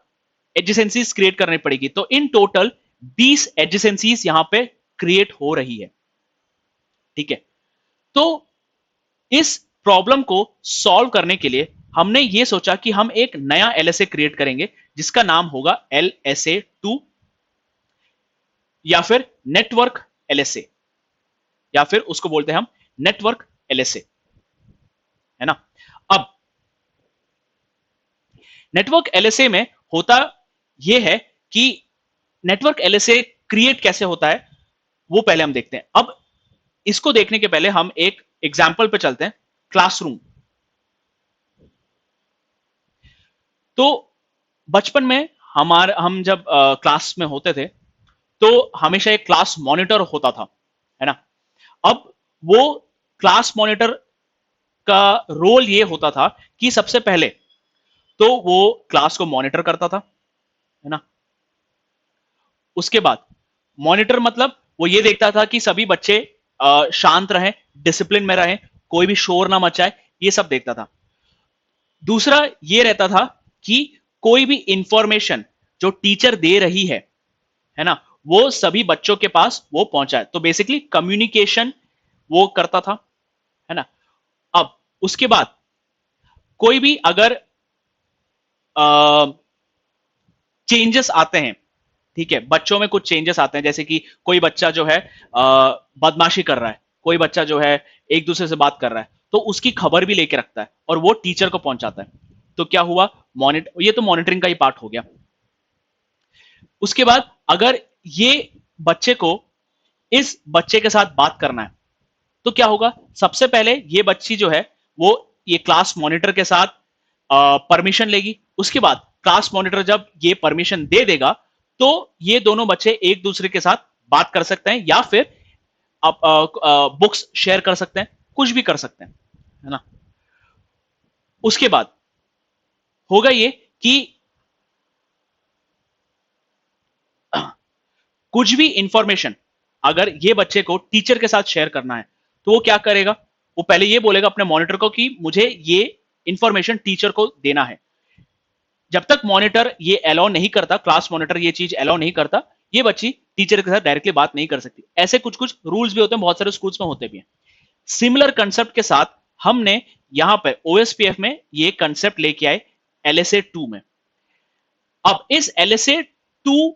एडजेसेंसीज क्रिएट करनी पड़ेगी। तो इन टोटल 20 एडजेसेंसीज यहां पे क्रिएट हो रही है, ठीक है। तो इस प्रॉब्लम को सॉल्व करने के लिए हमने ये सोचा कि हम एक नया LSA क्रिएट करेंगे जिसका नाम होगा LSA 2 या फिर नेटवर्क LSA या फिर उसको बोलते हैं हम नेटवर्क LSA, है ना। अब नेटवर्क LSA में होता यह है कि नेटवर्क LSA क्रिएट कैसे होता है वो पहले हम देखते हैं। अब इसको देखने के पहले हम एक एग्जाम्पल पे चलते हैं, क्लासरूम। तो बचपन में हम जब क्लास में होते थे तो हमेशा एक क्लास मॉनिटर होता था, है ना। अब वो क्लास मॉनिटर का रोल ये होता था कि सबसे पहले तो वो क्लास को मॉनिटर करता था, है ना। उसके बाद मॉनिटर मतलब वो ये देखता था कि सभी बच्चे शांत रहें, डिसिप्लिन में रहें, कोई भी शोर ना मचाए, ये सब देखता था। दूसरा ये रहता था कि कोई भी इंफॉर्मेशन जो टीचर दे रही है ना, वो सभी बच्चों के पास वो पहुंचाए। तो बेसिकली कम्युनिकेशन वो करता था, है ना। अब उसके बाद कोई भी अगर चेंजेस आते हैं, ठीक है, बच्चों में कुछ चेंजेस आते हैं, जैसे कि कोई बच्चा जो है बदमाशी कर रहा है, कोई बच्चा जो है एक दूसरे से बात कर रहा है, तो उसकी खबर भी लेके रखता है और वो टीचर को पहुंचाता है। तो क्या हुआ, ये तो मॉनिटरिंग का ही पार्ट हो गया। उसके बाद अगर ये बच्चे को इस बच्चे के साथ बात करना है तो क्या होगा, सबसे पहले ये बच्ची जो है वो ये क्लास मॉनिटर के साथ परमिशन लेगी। उसके बाद क्लास मॉनिटर जब ये परमिशन दे देगा तो ये दोनों बच्चे एक दूसरे के साथ बात कर सकते हैं या फिर बुक्स शेयर कर सकते हैं, कुछ भी कर सकते हैं, है ना। उसके बाद होगा ये कि कुछ भी इंफॉर्मेशन अगर ये बच्चे को टीचर के साथ शेयर करना है तो वो क्या करेगा, वो पहले ये बोलेगा अपने मॉनिटर को कि मुझे ये इंफॉर्मेशन टीचर को देना है। जब तक मॉनिटर ये अलाउ नहीं करता, क्लास मॉनिटर ये चीज अलाउ नहीं करता, ये बच्ची टीचर के साथ डायरेक्टली बात नहीं कर सकती। ऐसे कुछ कुछ रूल्स भी होते हैं, बहुत सारे स्कूल्स में होते भी हैं। सिमिलर कंसेप्ट के साथ हमने यहां पे ओएसपीएफ में ये कंसेप्ट लेके आए एलएसए 2 में। अब इस एलएसए 2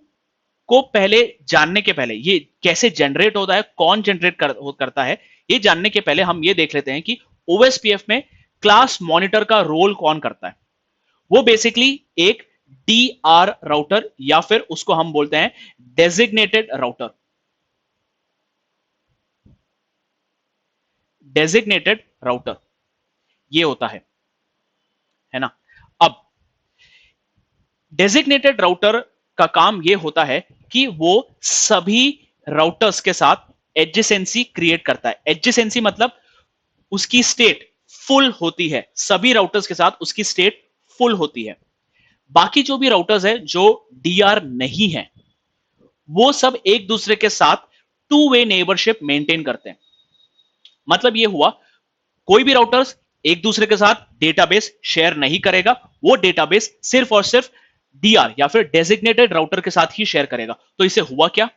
को पहले जानने के पहले ये कैसे जनरेट होता है, कौन जनरेट करता है, ये जानने के पहले हम ये देख लेते हैं कि ओएसपीएफ में क्लास मॉनिटर का रोल कौन करता है। वो बेसिकली एक डीआर राउटर या फिर उसको हम बोलते हैं डेजिग्नेटेड राउटर। डेजिग्नेटेड राउटर ये होता है ना। अब डेजिग्नेटेड राउटर का काम ये होता है कि वो सभी राउटर्स के साथ एडजेसेंसी क्रिएट करता है। एडजेसेंसी मतलब उसकी स्टेट फुल होती है, सभी राउटर्स के साथ उसकी स्टेट फुल होती है। बाकी जो भी राउटर्स है जो डीआर नहीं है वो सब एक दूसरे के साथ टू वे नेबरशिप मेंटेन करते हैं। मतलब ये हुआ, कोई भी राउटर्स एक दूसरे के साथ डेटाबेस शेयर नहीं करेगा, वो डेटाबेस सिर्फ और सिर्फ डीआर या फिर डेजिग्नेटेड राउटर के साथ ही शेयर करेगा। तो इसे हुआ क्या,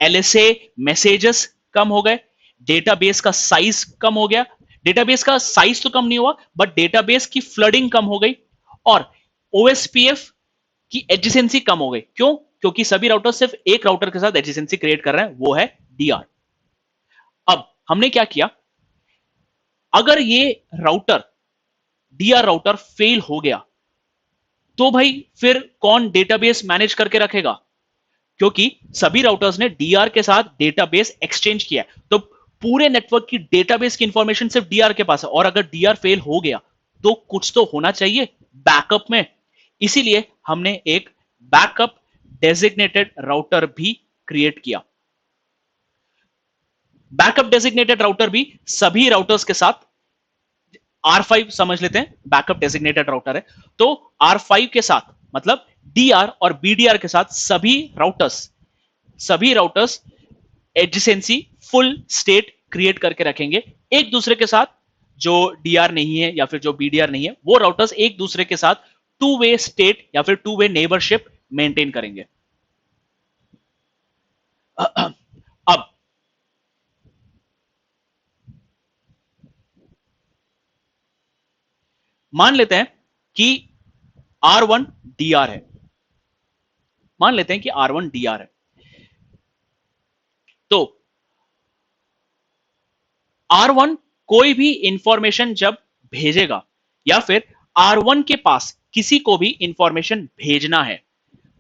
एलएसए मैसेजेस कम हो गए, डेटाबेस का साइज कम हो गया। डेटाबेस का साइज तो कम नहीं हुआ बट डेटाबेस की फ्लडिंग कम हो गई और ओएसपीएफ की एडजेसेंसी कम हो गई। क्यों, क्योंकि सभी राउटर सिर्फ एक राउटर के साथ एडजेसेंसी क्रिएट कर रहे हैं, वो है डीआर। अब हमने क्या किया, अगर ये राउटर डीआर राउटर फेल हो गया तो भाई फिर कौन डेटाबेस मैनेज करके रखेगा, क्योंकि सभी राउटर्स ने डीआर के साथ डेटाबेस एक्सचेंज किया है, तो पूरे नेटवर्क की डेटाबेस की इंफॉर्मेशन सिर्फ डीआर के पास है। और अगर डीआर फेल हो गया तो कुछ तो होना चाहिए बैकअप में, इसीलिए हमने एक बैकअप डेजिग्नेटेड राउटर भी क्रिएट किया। बैकअप डेजिग्नेटेड राउटर भी सभी राउटर्स के साथ R5 समझ लेते हैं, बैकअप डेजिग्नेटेड राउटर है, तो R5 के साथ मतलब डीआर और बीडीआर के साथ सभी routers adjacency full state create करके रखेंगे एक दूसरे के साथ। जो डीआर नहीं है या फिर जो बीडीआर नहीं है वो राउटर्स एक दूसरे के साथ टू वे स्टेट या फिर टू वे नेबरशिप मेंटेन करेंगे। अब मान लेते हैं कि R1 DR है, मान लेते हैं कि R1 DR है, तो R1 कोई भी इंफॉर्मेशन जब भेजेगा या फिर R1 के पास किसी को भी इंफॉर्मेशन भेजना है,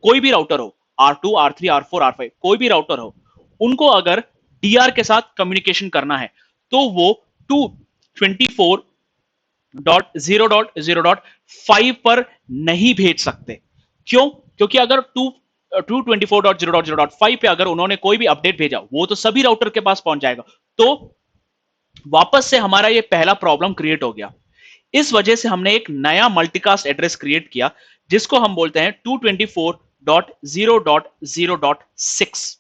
कोई भी राउटर हो, R2 R3 R4 R5 कोई भी राउटर हो, उनको अगर DR के साथ कम्युनिकेशन करना है तो वो 224.0.0.5 पर नहीं भेज सकते। क्यों, क्योंकि अगर 224.0.0.5 पे अगर उन्होंने कोई भी अपडेट भेजा वो तो सभी राउटर के पास पहुंच जाएगा, तो वापस से हमारा ये पहला प्रॉब्लम क्रिएट हो गया। इस वजह से हमने एक नया मल्टीकास्ट एड्रेस क्रिएट किया जिसको हम बोलते हैं 224.0.0.6।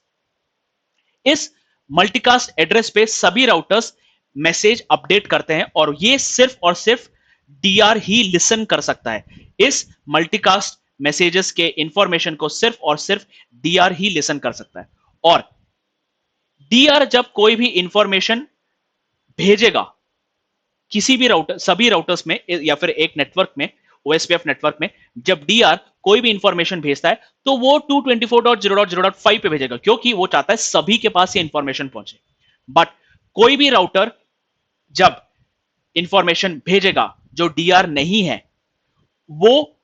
इस मल्टीकास्ट एड्रेस पे सभी राउटर्स मैसेज अपडेट करते हैं और ये सिर्फ और सिर्फ डीआर ही लिसन कर सकता है। इस मल्टीकास्ट मैसेजेस के इंफॉर्मेशन को सिर्फ और सिर्फ डीआर ही लिसन कर सकता है। और डीआर जब कोई भी इंफॉर्मेशन भेजेगा किसी भी राउटर, सभी राउटर्स में या फिर एक नेटवर्क में, ओएसपीएफ नेटवर्क में, जब डीआर कोई भी इंफॉर्मेशन भेजता है तो वो 224.0.0.5 पे भेजेगा, क्योंकि वो चाहता है सभी के पास ये इंफॉर्मेशन पहुंचे। बट कोई भी राउटर जब इंफॉर्मेशन भेजेगा जो डीआर नहीं है वो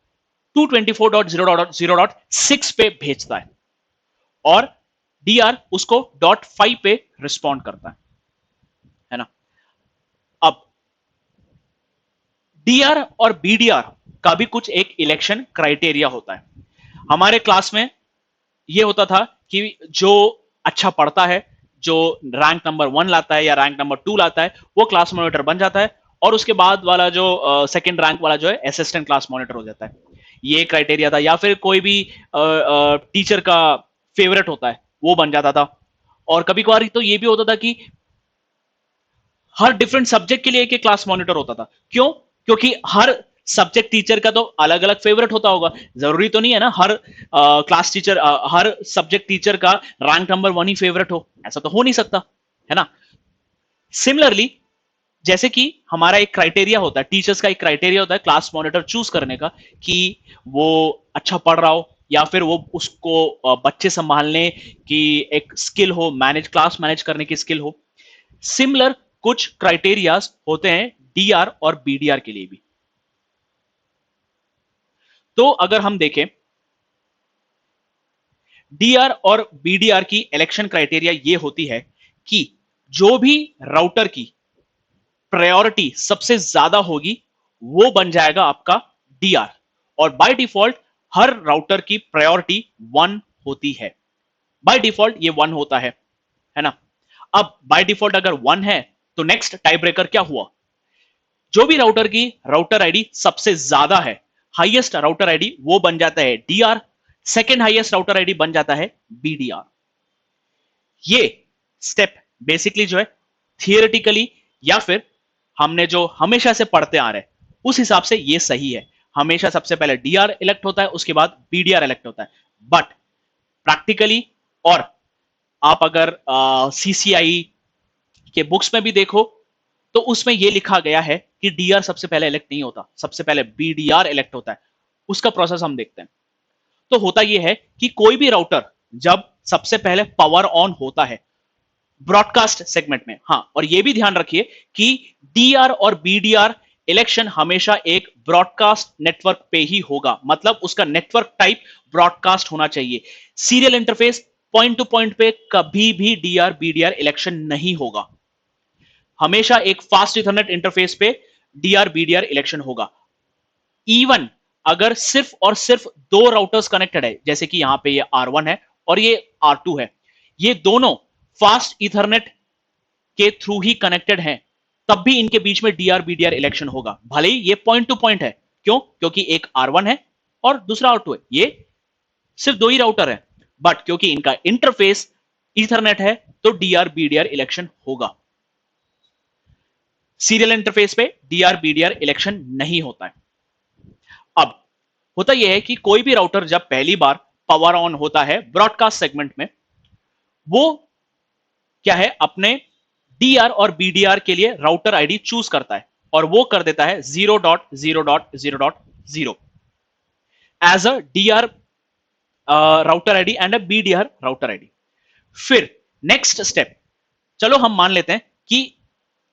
224.0.0.6 पे भेजता है और डीआर उसको .5 पे रिस्पॉन्ड करता है डीआर और बीडीआर का भी कुछ एक इलेक्शन क्राइटेरिया होता है। हमारे क्लास में ये होता था कि जो अच्छा पढ़ता है, जो रैंक नंबर 1 लाता है या रैंक नंबर 2 लाता है, वो क्लास मॉनिटर बन जाता है, और उसके बाद वाला जो सेकंड रैंक वाला जो है असिस्टेंट क्लास मॉनिटर हो जाता है। ये क्राइटेरिया था। या फिर कोई भी टीचर का फेवरेट होता है, वो बन जाता था। और कभी कभार तो ये भी होता था कि हर डिफरेंट सब्जेक्ट के लिए एक क्लास मॉनिटर होता था। क्यों? क्योंकि हर सब्जेक्ट टीचर का तो अलग अलग फेवरेट होता होगा। जरूरी तो नहीं है ना हर क्लास टीचर, हर सब्जेक्ट टीचर का रैंक नंबर 1 ही फेवरेट हो, ऐसा तो हो नहीं सकता, है ना। सिमिलरली, जैसे कि हमारा एक क्राइटेरिया होता है, टीचर्स का एक क्राइटेरिया होता है क्लास मॉनिटर चूज करने का, कि वो अच्छा पढ़ रहा हो, या फिर वो उसको बच्चे संभालने की एक स्किल हो, मैनेज क्लास मैनेज करने की स्किल हो। सिमिलर कुछ क्राइटेरियाज होते हैं डीआर और बीडीआर के लिए भी। तो अगर हम देखें डीआर और बीडीआर की इलेक्शन क्राइटेरिया ये होती है कि जो भी राउटर की प्रायोरिटी सबसे ज्यादा होगी वो बन जाएगा आपका डीआर। और बाय डिफॉल्ट हर राउटर की प्रायोरिटी 1 होती है। बाय डिफॉल्ट ये 1 होता है ना। अब बाय डिफॉल्ट अगर 1 है तो नेक्स्ट टाई ब्रेकर क्या हुआ? जो भी राउटर की राउटर आईडी सबसे ज्यादा है, हाईएस्ट राउटर आईडी, वो बन जाता है DR. Second highest router ID बन जाता है बीडीआर। ये स्टेप बेसिकली जो है थियोरेटिकली, या फिर हमने जो हमेशा से पढ़ते आ रहे हैं उस हिसाब से ये सही है। हमेशा सबसे पहले डीआर इलेक्ट होता है, उसके बाद बीडीआर इलेक्ट होता है। बट प्रैक्टिकली, और आप अगर सीसीआई के बुक्स में भी देखो तो उसमें यह लिखा गया है कि डीआर सबसे पहले इलेक्ट नहीं होता, सबसे पहले बीडीआर इलेक्ट होता है। उसका प्रोसेस हम देखते हैं। तो होता यह है कि कोई भी राउटर जब सबसे पहले पावर ऑन होता है ब्रॉडकास्ट सेगमेंट में, हाँ, और यह भी ध्यान रखिए कि डीआर और बीडीआर इलेक्शन हमेशा एक ब्रॉडकास्ट नेटवर्क पे ही होगा, मतलब उसका नेटवर्क टाइप ब्रॉडकास्ट होना चाहिए। Serial interface point two point पे कभी भी डीआर बीडीआर इलेक्शन नहीं होगा। हमेशा एक फास्ट इथरनेट इंटरफेस पे डीआर बीडीआर इलेक्शन होगा। इवन अगर सिर्फ और सिर्फ 2 राउटर्स कनेक्टेड है, जैसे कि यहां पे ये R1 है और ये R2 है, ये दोनों फास्ट इथरनेट के थ्रू ही कनेक्टेड हैं, तब भी इनके बीच में डीआर बीडीआर इलेक्शन होगा, भले ही ये पॉइंट टू पॉइंट है। क्यों? क्योंकि एक R1 है और दूसरा R2 है, ये सिर्फ 2 ही राउटर है, बट क्योंकि इनका इंटरफेस इथरनेट है तो डीआर बीडीआर इलेक्शन होगा। सीरियल इंटरफेस पे डीआर बीडीआर इलेक्शन नहीं होता है। अब होता यह है कि कोई भी राउटर जब पहली बार पावर ऑन होता है ब्रॉडकास्ट सेगमेंट में, वो क्या है, अपने डीआर और बीडीआर के लिए राउटर आईडी चूज करता है और वो कर देता है 0.0.0.0 as a DR router ID and a BDR router ID. फिर नेक्स्ट स्टेप, चलो हम मान लेते हैं कि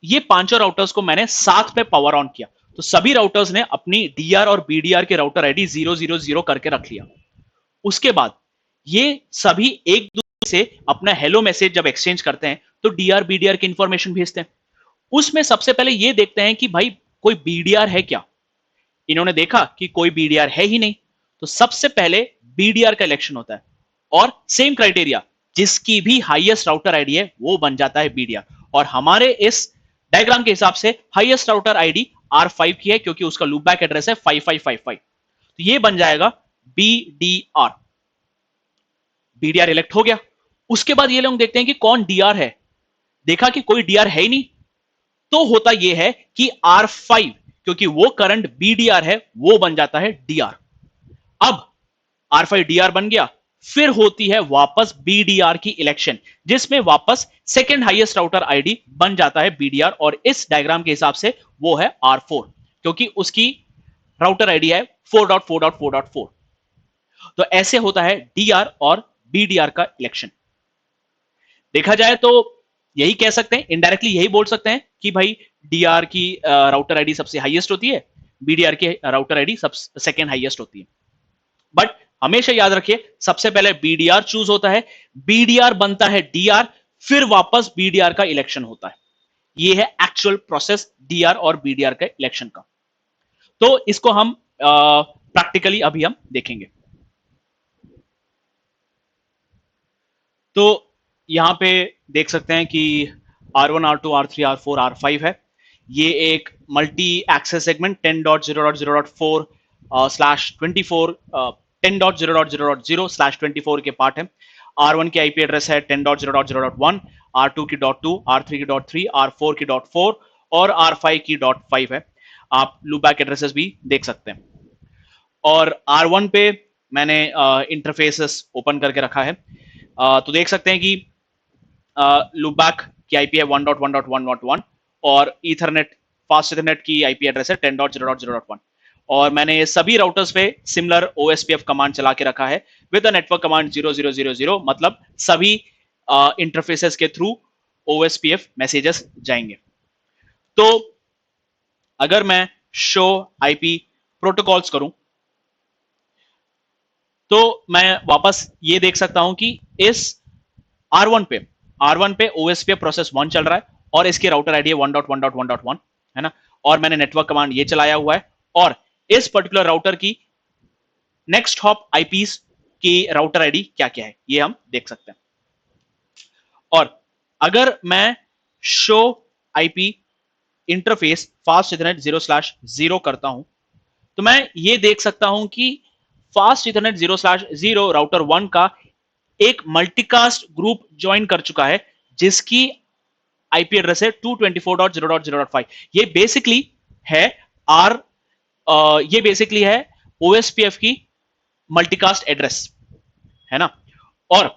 ये पांचों राउटर्स को मैंने साथ में पावर ऑन किया, तो सभी राउटर्स ने अपनी डीआर और बीडीआर के राउटर आईडी 000 करके रख लिया। उसके बाद ये सभी एक दूसरे से अपना हेलो मैसेज जब एक्सचेंज करते हैं तो डीआर बीडीआर की इंफॉर्मेशन भेजते हैं। उसमें सबसे पहले ये देखते हैं कि भाई कोई बीडीआर है क्या। इन्होंने देखा कि कोई बीडीआर है ही नहीं, तो सबसे पहले बीडीआर का इलेक्शन होता है, और सेम क्राइटेरिया, जिसकी भी हाईएस्ट राउटर आईडी है वो बन जाता है बीडीआर। और हमारे इस डायग्राम के हिसाब से हाईएस्ट राउटर आईडी R5 की है, क्योंकि उसका लूपबैक एड्रेस है 5555, तो ये बन जाएगा बीडीआर। बीडीआर इलेक्ट हो गया। उसके बाद ये लोग देखते हैं कि कौन डीआर है, देखा कि कोई डीआर है ही नहीं, तो होता यह है कि R5, क्योंकि वो करंट बीडीआर है, वो बन जाता है डीआर। अब R5 डीआर बन गया, फिर होती है वापस बीडीआर की इलेक्शन, जिसमें वापस सेकंड हाईएस्ट राउटर आईडी बन जाता है बीडीआर, और इस डायग्राम के हिसाब से वो है R4, क्योंकि उसकी राउटर आईडी है 4.4.4.4। तो ऐसे होता है डीआर और बीडीआर का इलेक्शन। देखा जाए तो यही कह सकते हैं, इनडायरेक्टली यही बोल सकते हैं कि भाई डीआर की राउटर आईडी सबसे हाईएस्ट होती है, बीडीआर की राउटर आईडी सब सेकंड हाईएस्ट होती है। बट हमेशा याद रखिए सबसे पहले बीडीआर चूज होता है, बीडीआर बनता है डीआर, फिर वापस बीडीआर का इलेक्शन होता है। यह है एक्चुअल प्रोसेस डीआर और बीडीआर के इलेक्शन का। तो इसको हम प्रैक्टिकली अभी हम देखेंगे। तो यहां पे देख सकते हैं कि R1, R2, R3, R4, R5 है। ये एक मल्टी एक्सेस सेगमेंट 10.0.0.4 स्लैश 24 10.0.0.0/24 के पार्ट है। R1 की आईपी एड्रेस है 10.0.0.1, R2 की .2, R3 की .3, R4 की .4 और R5 की .5 है। आप लूपबैक एड्रेसेस भी देख सकते हैं। और R1 पे मैंने इंटरफेसेस ओपन करके रखा है। तो देख सकते हैं कि लूपबैक की आईपी है 1.1.1.1 और ईथरनेट फास्ट इथरनेट की आईपी एड्रेस है 10.0.0.1 और मैंने ये सभी राउटर्स पे सिमिलर ओएसपीएफ कमांड चला के रखा है विद द नेटवर्क कमांड 0000, मतलब सभी इंटरफेसेस के थ्रू ओएसपीएफ मैसेजेस जाएंगे। तो अगर मैं शो आईपी प्रोटोकॉल्स करूं तो मैं वापस ये देख सकता हूं कि इस R1 पे ओएसपीएफ प्रोसेस 1 चल रहा है और इसकी राउटर आईडी है 1.1.1.1 है ना, और मैंने नेटवर्क कमांड ये चलाया हुआ है और इस पर्टिकुलर राउटर की नेक्स्ट हॉप आईपीस की राउटर आईडी क्या क्या है ये हम देख सकते हैं। और अगर मैं show IP interface fast Ethernet 0/0 करता हूं तो मैं ये देख सकता हूं कि फास्ट इथरनेट 0/0 राउटर 1 का एक मल्टीकास्ट ग्रुप ज्वाइन कर चुका है जिसकी आईपी एड्रेस है 224.0.0.5। ये बेसिकली है आर ये बेसिकली है ओएसपीएफ की मल्टीकास्ट एड्रेस है ना। और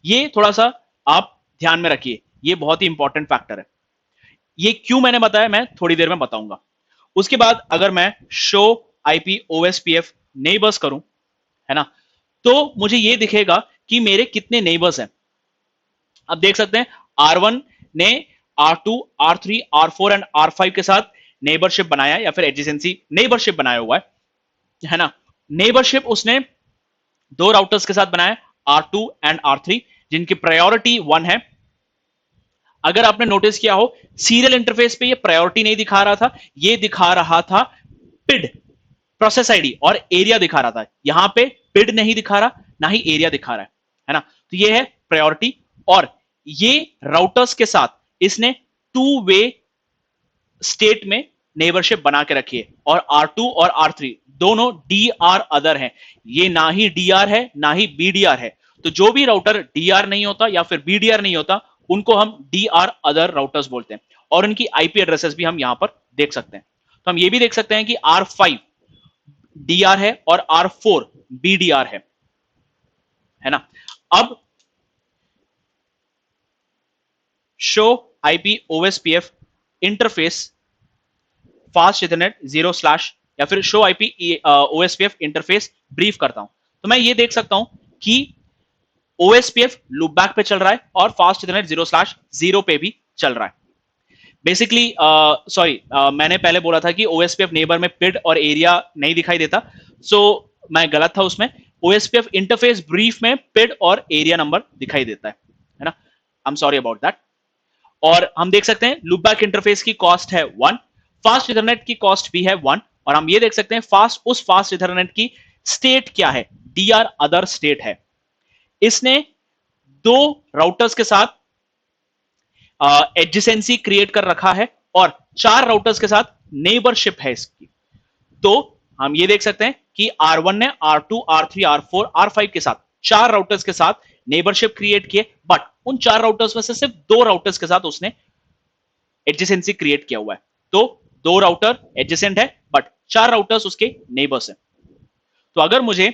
ये थोड़ा सा आप ध्यान में रखिए, ये बहुत ही इंपॉर्टेंट फैक्टर है। ये क्यों मैंने बताया मैं थोड़ी देर में बताऊंगा। उसके बाद अगर मैं शो आईपी ओएसपीएफ नेबर्स करूं है ना, तो मुझे ये दिखेगा कि मेरे कितने नेबर्स हैं। अब देख सकते हैं R1 ने R2, R3, R4 and R5 के साथ नेबरशिप बनाया या फिर एडजेसेंसी नेबरशिप बनाया हुआ है ना। नेबरशिप उसने दो राउटर्स के साथ बनाया R2 एंड R3 जिनकी प्रायोरिटी 1 है। अगर आपने नोटिस किया हो सीरियल इंटरफेस पे ये प्रायोरिटी नहीं दिखा रहा था, ये दिखा रहा था पिड प्रोसेस आईडी और एरिया दिखा रहा था। यहां पे पिड नहीं दिखा रहा ना ही एरिया दिखा रहा है ना। तो ये है प्रायोरिटी और ये राउटर्स के साथ इसने 2 वे स्टेट में नेबरशिप बना के रखी है और R2 और R3 दोनों DR अदर हैं। ये ना ही DR है ना ही BDR है। तो जो भी राउटर DR नहीं होता या फिर BDR नहीं होता उनको हम DR अदर राउटर्स बोलते हैं और उनकी आईपी एड्रेसेस भी हम यहां पर देख सकते हैं। तो हम ये भी देख सकते हैं कि R5 DR है और R4 BDR है ना। अब show IP OSPF interface fast Ethernet 0/ या फिर show IP OSPF interface brief करता हूं तो मैं ये देख सकता हूं कि ओएसपीएफ लूपबैक पे चल रहा है और फास्ट इथरनेट 0/0 पे भी चल रहा है। बेसिकली मैंने पहले बोला था कि ओएसपीएफ नेबर में पिड और एरिया नहीं दिखाई देता, सो मैं गलत था उसमें। ओएसपीएफ इंटरफेस ब्रीफ में पिड और एरिया नंबर दिखाई देता है ना। I am sorry about that. और हम देख सकते हैं लूपबैक इंटरफेस की कॉस्ट है 1, फास्ट इथरनेट की कॉस्ट भी है 1 और हम ये देख सकते हैं फास्ट इथरनेट की स्टेट क्या है, DR अदर स्टेट है। इसने दो राउटर्स के साथ एडजेसेंसी क्रिएट कर रखा है और 4 राउटर्स के साथ नेबरशिप है इसकी। तो हम ये देख सकते हैं कि R1 ने R2, R3, R4, R5 के साथ 4 राउटर्स के साथ नेबरशिप क्रिएट किए, बट उन 4 राउटर्स में से सिर्फ 2 राउटर्स के साथ उसने एडजेसेंसी क्रिएट किया हुआ है। तो 2 राउटर एडजेसेंट है बट 4 राउटर्स उसके नेबर्स हैं। तो अगर मुझे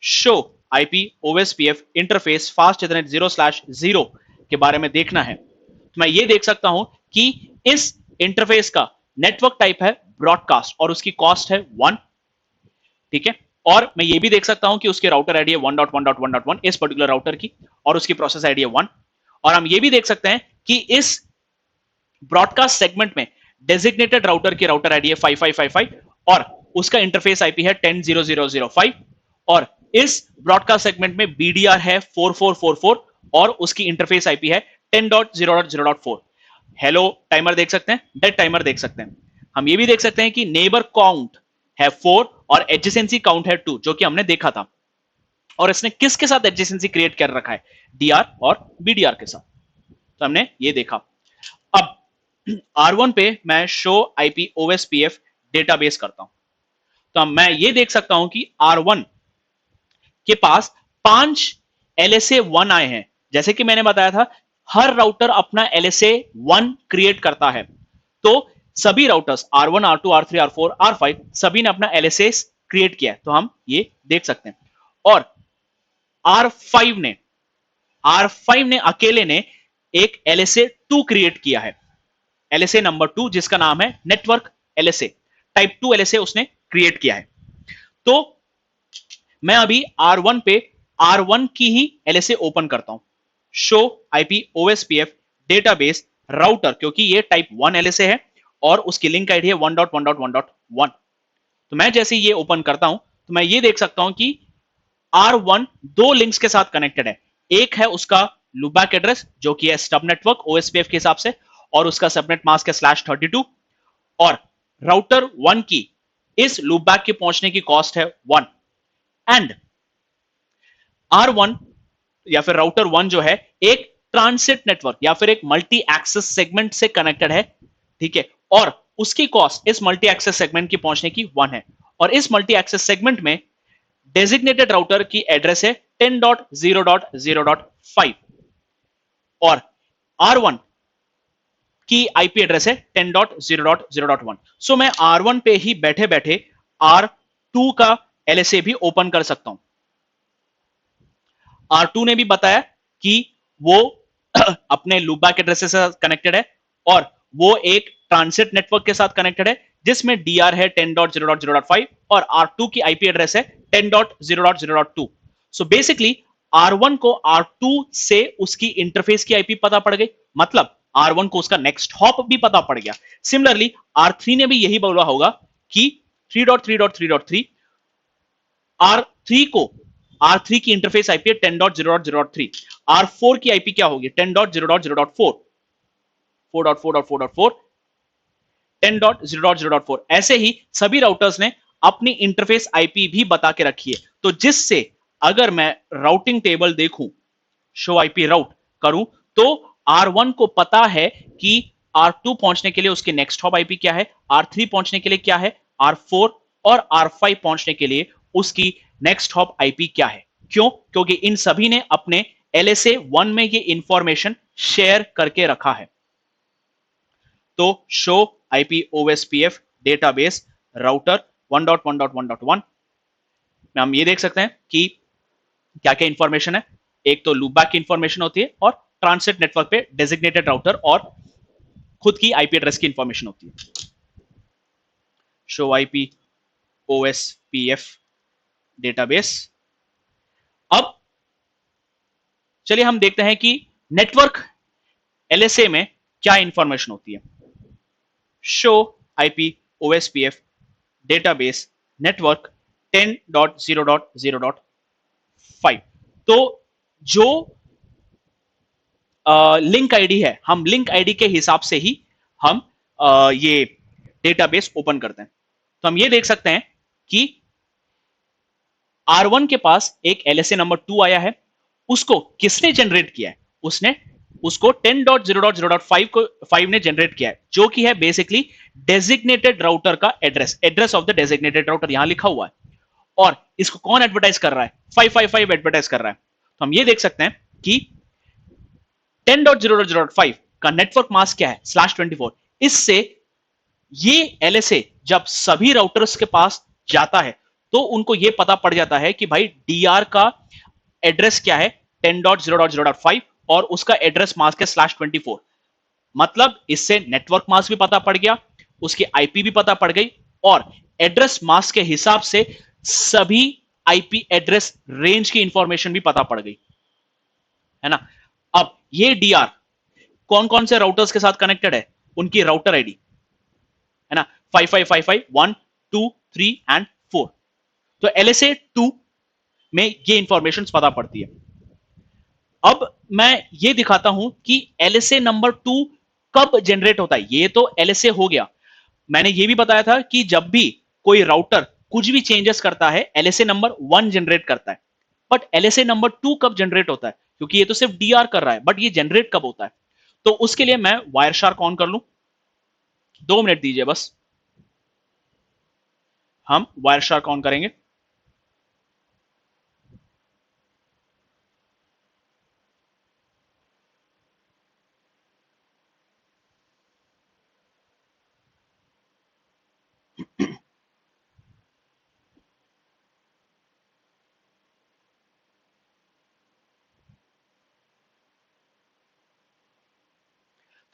show IP OSPF interface fast Ethernet 0/0 के बारे में देखना है तो मैं ये देख सकता हूं कि इस इंटरफेस का नेटवर्क टाइप है ब्रॉडकास्ट और उसकी कॉस्ट है 1, ठीक है। और मैं ये भी देख सकता हूं कि उसके राउटर आईडी है 1.1.1.1 इस पर्टिकुलर राउटर की और उसकी प्रोसेस आईडी है 1। और हम ये भी देख सकते हैं कि इस ब्रॉडकास्ट सेगमेंट में डेजिग्नेटेड राउटर की राउटर आईडी है 5555 और उसका इंटरफेस आईपी है 10.0.0.5 और इस ब्रॉडकास्ट सेगमेंट में BDR है 4444 और उसकी इंटरफेस आईपी है 10.0.0.4। हेलो टाइमर देख सकते हैं, डेड टाइमर देख सकते हैं। हम ये भी देख सकते हैं कि नेबर काउंट है 4 और एडजेसेंसी काउंट है 2, जो कि हमने देखा था। और इसने किसके साथ एडजेसेंसी क्रिएट कर रखा है? डीआर और बीडीआर के साथ। तो हमने ये देखा। अब R1 पे मैं शो आईपी ओएसपीएफ डेटाबेस करता हूं, तो मैं ये देख सकता हूं कि R1 के पास 5 LSA 1 आए हैं। जैसे कि मैंने बताया था, हर राउटर अपना LSA 1 क्रिएट करता है। तो सभी routers R1, R2, R3, R4, R5 सभी ने अपना LSA क्रिएट किया है, तो हम ये देख सकते हैं। और R5 ने अकेले ने एक LSA 2 क्रिएट किया है, LSA नंबर 2, जिसका नाम है नेटवर्क LSA, टाइप 2 LSA उसने क्रिएट किया है। तो मैं अभी R1 पे R1 की ही LSA ओपन करता हूं, show IP OSPF database router, क्योंकि ये टाइप 1 LSA है और उसकी लिंक आईडी है 1.1.1.1। तो मैं जैसे ये ओपन करता हूं तो मैं ये देख सकता हूं कि R1 दो लिंक्स के साथ कनेक्टेड है। एक है उसका लूपबैक एड्रेस, जो कि है स्टब नेटवर्क ओएसपीएफ के हिसाब से, और उसका सबनेट मास्क है /32, और राउटर 1 की इस लूपबैक के पहुंचने की कॉस्ट है 1। एंड R1 या फिर राउटर 1 जो है एक ट्रांसिट नेटवर्क या फिर एक मल्टी एक्सेस सेगमेंट से कनेक्टेड है, ठीक है, और उसकी कॉस्ट इस मल्टी एक्सेस सेगमेंट की पहुंचने की 1 है। और इस मल्टी एक्सेस सेगमेंट में डेजिग्नेटेड राउटर की एड्रेस है 10.0.0.5 और R1 की आईपी एड्रेस है 10.0.0.1। सो मैं R1 पे ही बैठे बैठे R2 का LSA भी ओपन कर सकता हूं। R2 ने भी बताया कि वो अपने लूपबैक एड्रेस से कनेक्टेड है और वो एक ट्रांसिट नेटवर्क के साथ कनेक्टेड है, जिसमें DR है 10.0.0.5 और R2 की आईपी एड्रेस है 10.0.0.2। सो बेसिकली R1 को R2 से उसकी इंटरफेस की आईपी पता पड़ गई, मतलब R1 को उसका नेक्स्ट हॉप भी पता पड़ गया। सिमिलरली R3 ने भी यही बोला होगा कि 3.3.3.3 R3 को R3 की इंटरफेस आईपी है 10.0.0.3, R4 की आईपी क्या होगी 10.0.0.4, 4.4.4.4, 10.0.0.4। ऐसे ही सभी राउटर्स ने अपनी इंटरफेस आईपी भी बता के रखी है, तो जिससे अगर मैं राउटिंग टेबल देखूं, शो आईपी राउट करूं, तो R1 को पता है कि R2 पहुंचने के लिए उसके नेक्स्ट हॉप आईपी क्या है, R3 पहुंचने के लिए क्या है, R4 और R5 पहुंचने के लिए उसकी नेक्स्ट हॉप आईपी क्या है। क्यों? क्योंकि इन सभी ने अपने LSA 1 में ये इंफॉर्मेशन शेयर करके रखा है। तो show IP OSPF database router 1.1.1.1 में हम ये देख सकते हैं कि क्या क्या इंफॉर्मेशन है। एक तो लूपबैक की इंफॉर्मेशन होती है और ट्रांसिट नेटवर्क पे डेजिग्नेटेड राउटर और खुद की आईपी एड्रेस की इंफॉर्मेशन होती है। Show IP OSPF database. अब चलिए हम देखते हैं कि नेटवर्क LSA में क्या इंफॉर्मेशन होती है। Show IP OSPF database network 10.0.0.5। तो जो लिंक आईडी है, हम लिंक आईडी के हिसाब से ही हम ये डेटाबेस ओपन करते हैं। तो हम ये देख सकते हैं कि R1 के पास एक LSA नंबर 2 आया है, उसको किसने जनरेट किया है? उसको 10.0.0.5 को 5 ने जनरेट किया है, जो कि है बेसिकली डेजिग्नेटेड राउटर का address of the designated router यहां लिखा हुआ है। और इसको कौन एडवर्टाइज कर रहा है? 555 एडवर्टाइज कर रहा है। तो हम ये देख सकते हैं कि 10.0.0.5 का नेटवर्क मास्क क्या है /24। इससे ये LSA जब सभी राउटर्स के पास जाता है तो उनको ये पता पड़ जाता है कि भाई DR का एड्रेस क्या है 10.0.0.5 और उसका एड्रेस मास्क है /24। मतलब इससे नेटवर्क मास्क भी पता पड़ गया, उसकी आईपी भी पता पड़ गई और एड्रेस मास्क के हिसाब से सभी आईपी एड्रेस रेंज की इंफॉर्मेशन भी पता पड़ गई, है ना। अब ये DR कौन कौन से राउटर्स के साथ कनेक्टेड है, उनकी राउटर आईडी है ना, 5555 1 2 3 एंड 4। तो LSA 2 में ये इंफॉर्मेशन पता पड़ती है। अब मैं ये दिखाता हूं कि LSA नंबर 2 कब जनरेट होता है। ये तो LSA हो गया, मैंने ये भी बताया था कि जब भी कोई राउटर कुछ भी चेंजेस करता है एलएसए नंबर 1 जनरेट करता है, बट एलएसए नंबर 2 कब जनरेट होता है, क्योंकि ये तो सिर्फ डीआर कर रहा है, बट ये जनरेट कब होता है। तो उसके लिए मैं वायर शार्क ऑन कर लूं, 2 मिनट दीजिए बस, हम वायर शार्क ऑन करेंगे।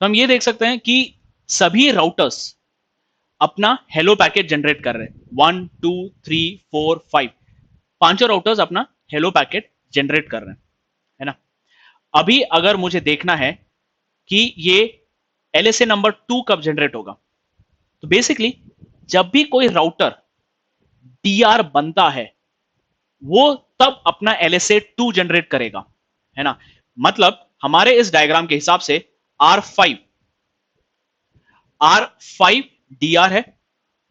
तो हम ये देख सकते हैं कि सभी राउटर्स अपना हेलो पैकेट जनरेट कर रहे हैं, 1 2 3 4 5, पांचों राउटर्स अपना हेलो पैकेट जनरेट कर रहे हैं, है ना। अभी अगर मुझे देखना है कि ये एलएसए नंबर 2 कब जनरेट होगा, तो बेसिकली जब भी कोई राउटर डीआर बनता है वो तब अपना एलएसए 2 जनरेट करेगा, है ना। मतलब हमारे इस डायग्राम के हिसाब से R5 डीआर है,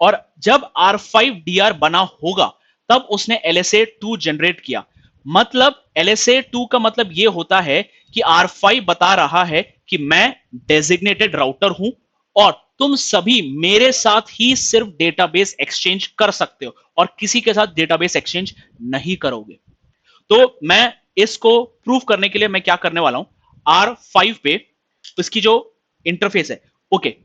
और जब R5 डीआर बना होगा तब उसने LSA 2 जनरेट किया। मतलब LSA 2 का मतलब यह होता है कि R5 बता रहा है कि मैं डेजिग्नेटेड राउटर हूं और तुम सभी मेरे साथ ही सिर्फ डेटाबेस एक्सचेंज कर सकते हो और किसी के साथ डेटाबेस एक्सचेंज नहीं करोगे। तो मैं इसको प्रूफ करने के लिए मैं क्या करने वाला हूं, R5 पे इसकी जो इंटरफेस है, ओके,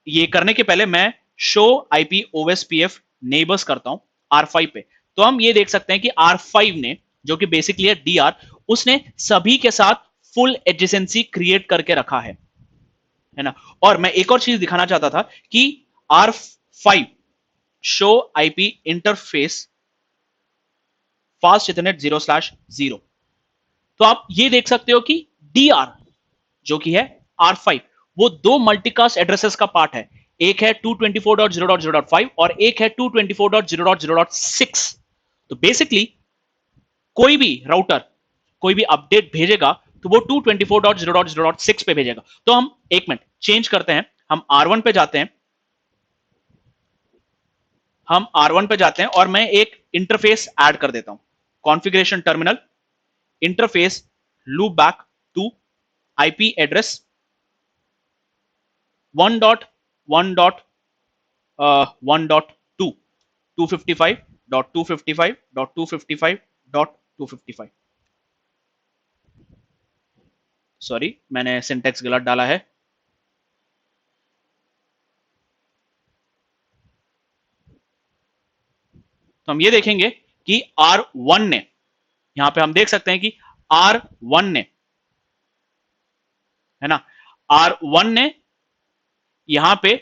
ये करने के पहले मैं शो आईपी ओएसपीएफ नेबर्स करता हूं R5 पे। तो हम ये देख सकते हैं कि R5 ने, जो कि बेसिकली है डीआर, उसने सभी के साथ फुल एडजेसेंसी क्रिएट करके रखा है ना। और मैं एक और चीज दिखाना चाहता था कि R5 show IP interface fast Ethernet 0/0, तो आप ये देख सकते हो कि डीआर जो कि है R5, वो दो मल्टीकास्ट एड्रेसेस का पार्ट है, एक है 224.0.0.5 और एक है 224.0.0.6। तो बेसिकली कोई भी राउटर कोई भी अपडेट भेजेगा तो वो 224.0.0.6 पे भेजेगा। तो हम एक मिनट चेंज करते हैं, हम R1 पे जाते हैं, हम R1 पे जाते हैं और मैं एक इंटरफेस ऐड कर देता हूं, configuration terminal, interface loop back two IP address 1.1.1.2 255.255.255.255, sorry मैंने सिंटेक्स गलत डाला है। तो हम ये देखेंगे कि R1 ने, यहां पे हम देख सकते हैं कि R1 ने, है ना, R1 ने यहां पे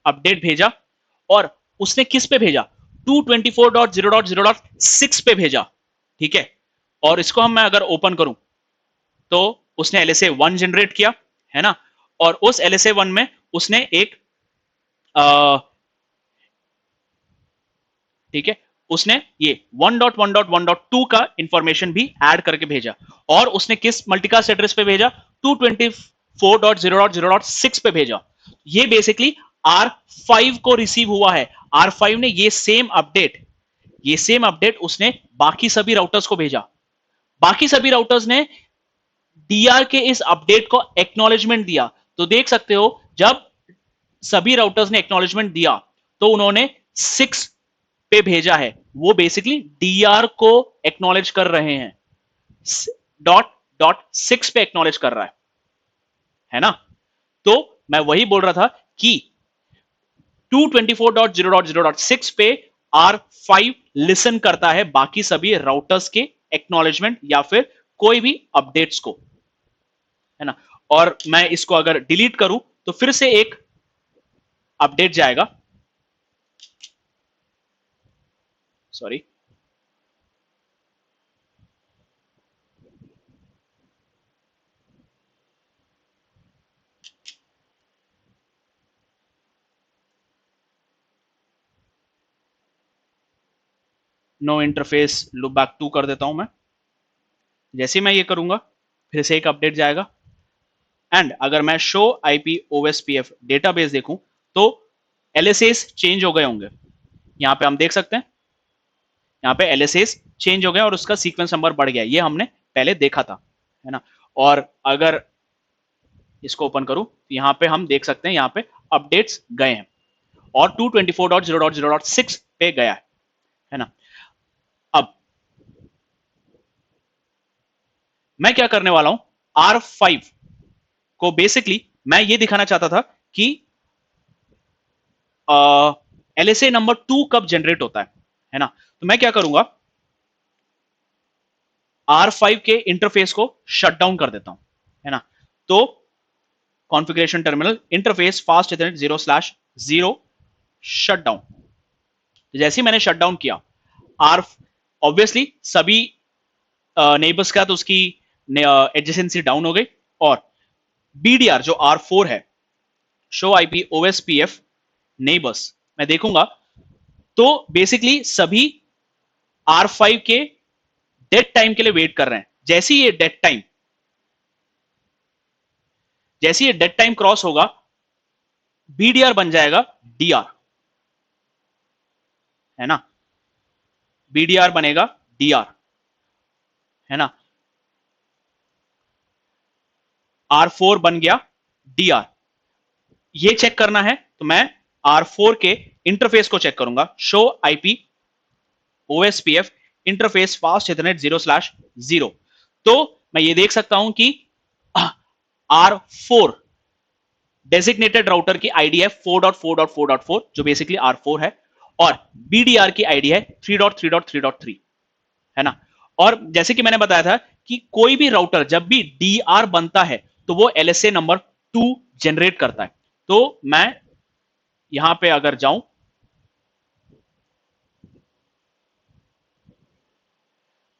अपडेट भेजा, और उसने किस पे भेजा, 224.0.0.6 पे भेजा, ठीक है। और इसको हम मैं अगर ओपन करूं तो उसने LSA 1 जनरेट किया, है ना। और उस LSA 1 में उसने एक ठीक है, उसने ये 1.1.1.2 का इंफॉर्मेशन भी ऐड करके भेजा, और उसने किस मल्टीकास्ट एड्रेस पे भेजा, 224.0.0.6 पे भेजा। ये बेसिकली R5 को रिसीव हुआ है, R5 ने ये सेम अपडेट उसने बाकी सभी राउटर्स को भेजा, बाकी सभी राउटर्स ने डीआर के इस अपडेट को एक्नॉलेजमेंट दिया। तो देख सकते हो जब सभी राउटर्स ने एक्नॉलेजमेंट दिया तो उन्होंने 6 पे भेजा है, वो बेसिकली डीआर को एक्नॉलेज कर रहे हैं, डॉट डॉट 6 पे एक्नॉलेज कर रहा है ना। तो मैं वही बोल रहा था कि 224.0.0.6 पे R5 लिसन करता है बाकी सभी राउटर्स के एक्नॉलेजमेंट या फिर कोई भी अपडेट्स को, है ना। और मैं इसको अगर डिलीट करूं तो फिर से एक अपडेट जाएगा, sorry, no interface loop back 2 कर देता हूं मैं। जैसे मैं ये करूंगा फिर से एक अपडेट जाएगा, एंड अगर मैं शो आईपी ओएसपीएफ डेटाबेस देखूं तो एलएसएस चेंज हो गए होंगे। यहां पे हम देख सकते हैं, यहां पे एलएसएस चेंज हो गया और उसका सीक्वेंस नंबर बढ़ गया, ये हमने पहले देखा था, है ना। और अगर इसको ओपन करूं तो यहां पे हम देख सकते हैं यहां पे अपडेट्स गए हैं और 224.0.0.6 पे गया है ना। अब मैं क्या करने वाला हूं, R5 को बेसिकली मैं ये दिखाना चाहता था कि एलएसए नंबर 2 कब जनरेट होता है ना। तो मैं क्या करूंगा, R5 के इंटरफेस को शट डाउन कर देता हूं, है ना। तो configuration terminal interface fast Ethernet 0/0 shut down. जैसे ही मैंने शट डाउन किया, आर ऑब्वियसली सभी नेबर्स का तो उसकी एडजेसेंसी डाउन हो गई और बीडीआर जो R4 है, शो आईपी ओएसपीएफ नेबर्स, मैं देखूंगा तो बेसिकली सभी R5 के डेड टाइम के लिए वेट कर रहे हैं। जैसे ही ये डेड टाइम क्रॉस होगा, बीडीआर बन जाएगा डीआर, है ना। बीडीआर बनेगा डीआर, है ना। R4 बन गया डीआर। ये चेक करना है तो मैं R4 के इंटरफेस को चेक करूंगा, show IP OSPF interface fast Ethernet 0/0। तो मैं ये देख सकता हूं कि R4 डेजिग्नेटेड राउटर की आईडी है 4.4.4.4 जो बेसिकली R4 है और बीडीआर की आईडी है 3.3.3.3, है ना। और जैसे कि मैंने बताया था कि कोई भी राउटर जब भी डीआर बनता है तो वो एलएसए नंबर 2 जनरेट करता है। तो मैं यहां पे अगर जाऊं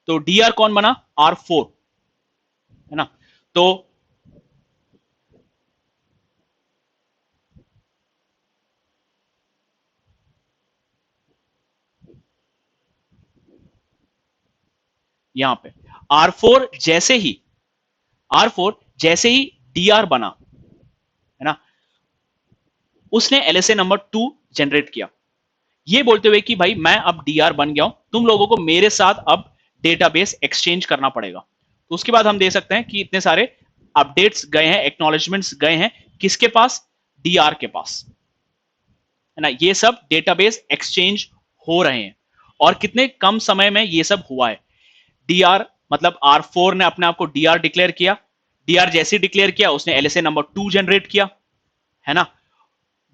तो डीआर कौन बना, R4, है ना। तो यहां पे R4 जैसे ही डीआर बना, है ना, उसने एलएसए नंबर 2 जनरेट किया, ये बोलते हुए कि भाई मैं अब डीआर बन गया हूं, तुम लोगों को मेरे साथ अब डेटाबेस एक्सचेंज करना पड़ेगा। तो उसके बाद हम देख सकते हैं कि इतने सारे अपडेट्स गए हैं, एक्नॉलेजमेंट्स गए हैं, किसके पास, डीआर के पास, है ना। ये सब डेटाबेस एक्सचेंज हो रहे हैं और कितने कम समय में ये सब हुआ है। डीआर मतलब R4 ने अपने आप को डीआर डिक्लेयर किया, डीआर जैसे डिक्लेयर किया उसने एलएसए नंबर 2 जनरेट किया, है ना।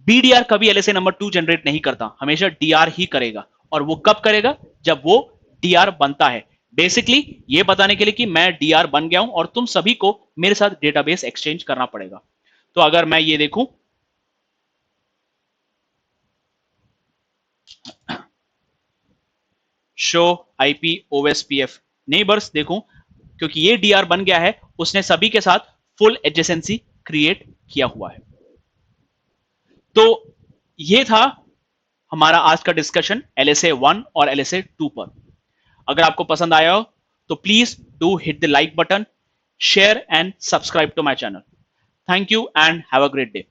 बीडीआर कभी एलएसए नंबर 2 जनरेट नहीं करता, हमेशा डीआर ही करेगा। और वो कब करेगा, जब वो डीआर बनता है। बेसिकली ये बताने के लिए कि मैं डीआर बन गया हूं और तुम सभी को मेरे साथ डेटाबेस एक्सचेंज करना पड़ेगा। तो अगर मैं ये देखूं, शो आईपी ओएसपीएफ नेबर्स देखूं, क्योंकि ये डीआर बन गया है, उसने सभी के साथ फुल एडजेसेंसी क्रिएट किया हुआ है। तो ये था हमारा आज का डिस्कशन एलएसए 1 और एलएसए 2 पर। अगर आपको पसंद आया हो तो please do hit the like button, share and subscribe to my channel. Thank you and have a great day.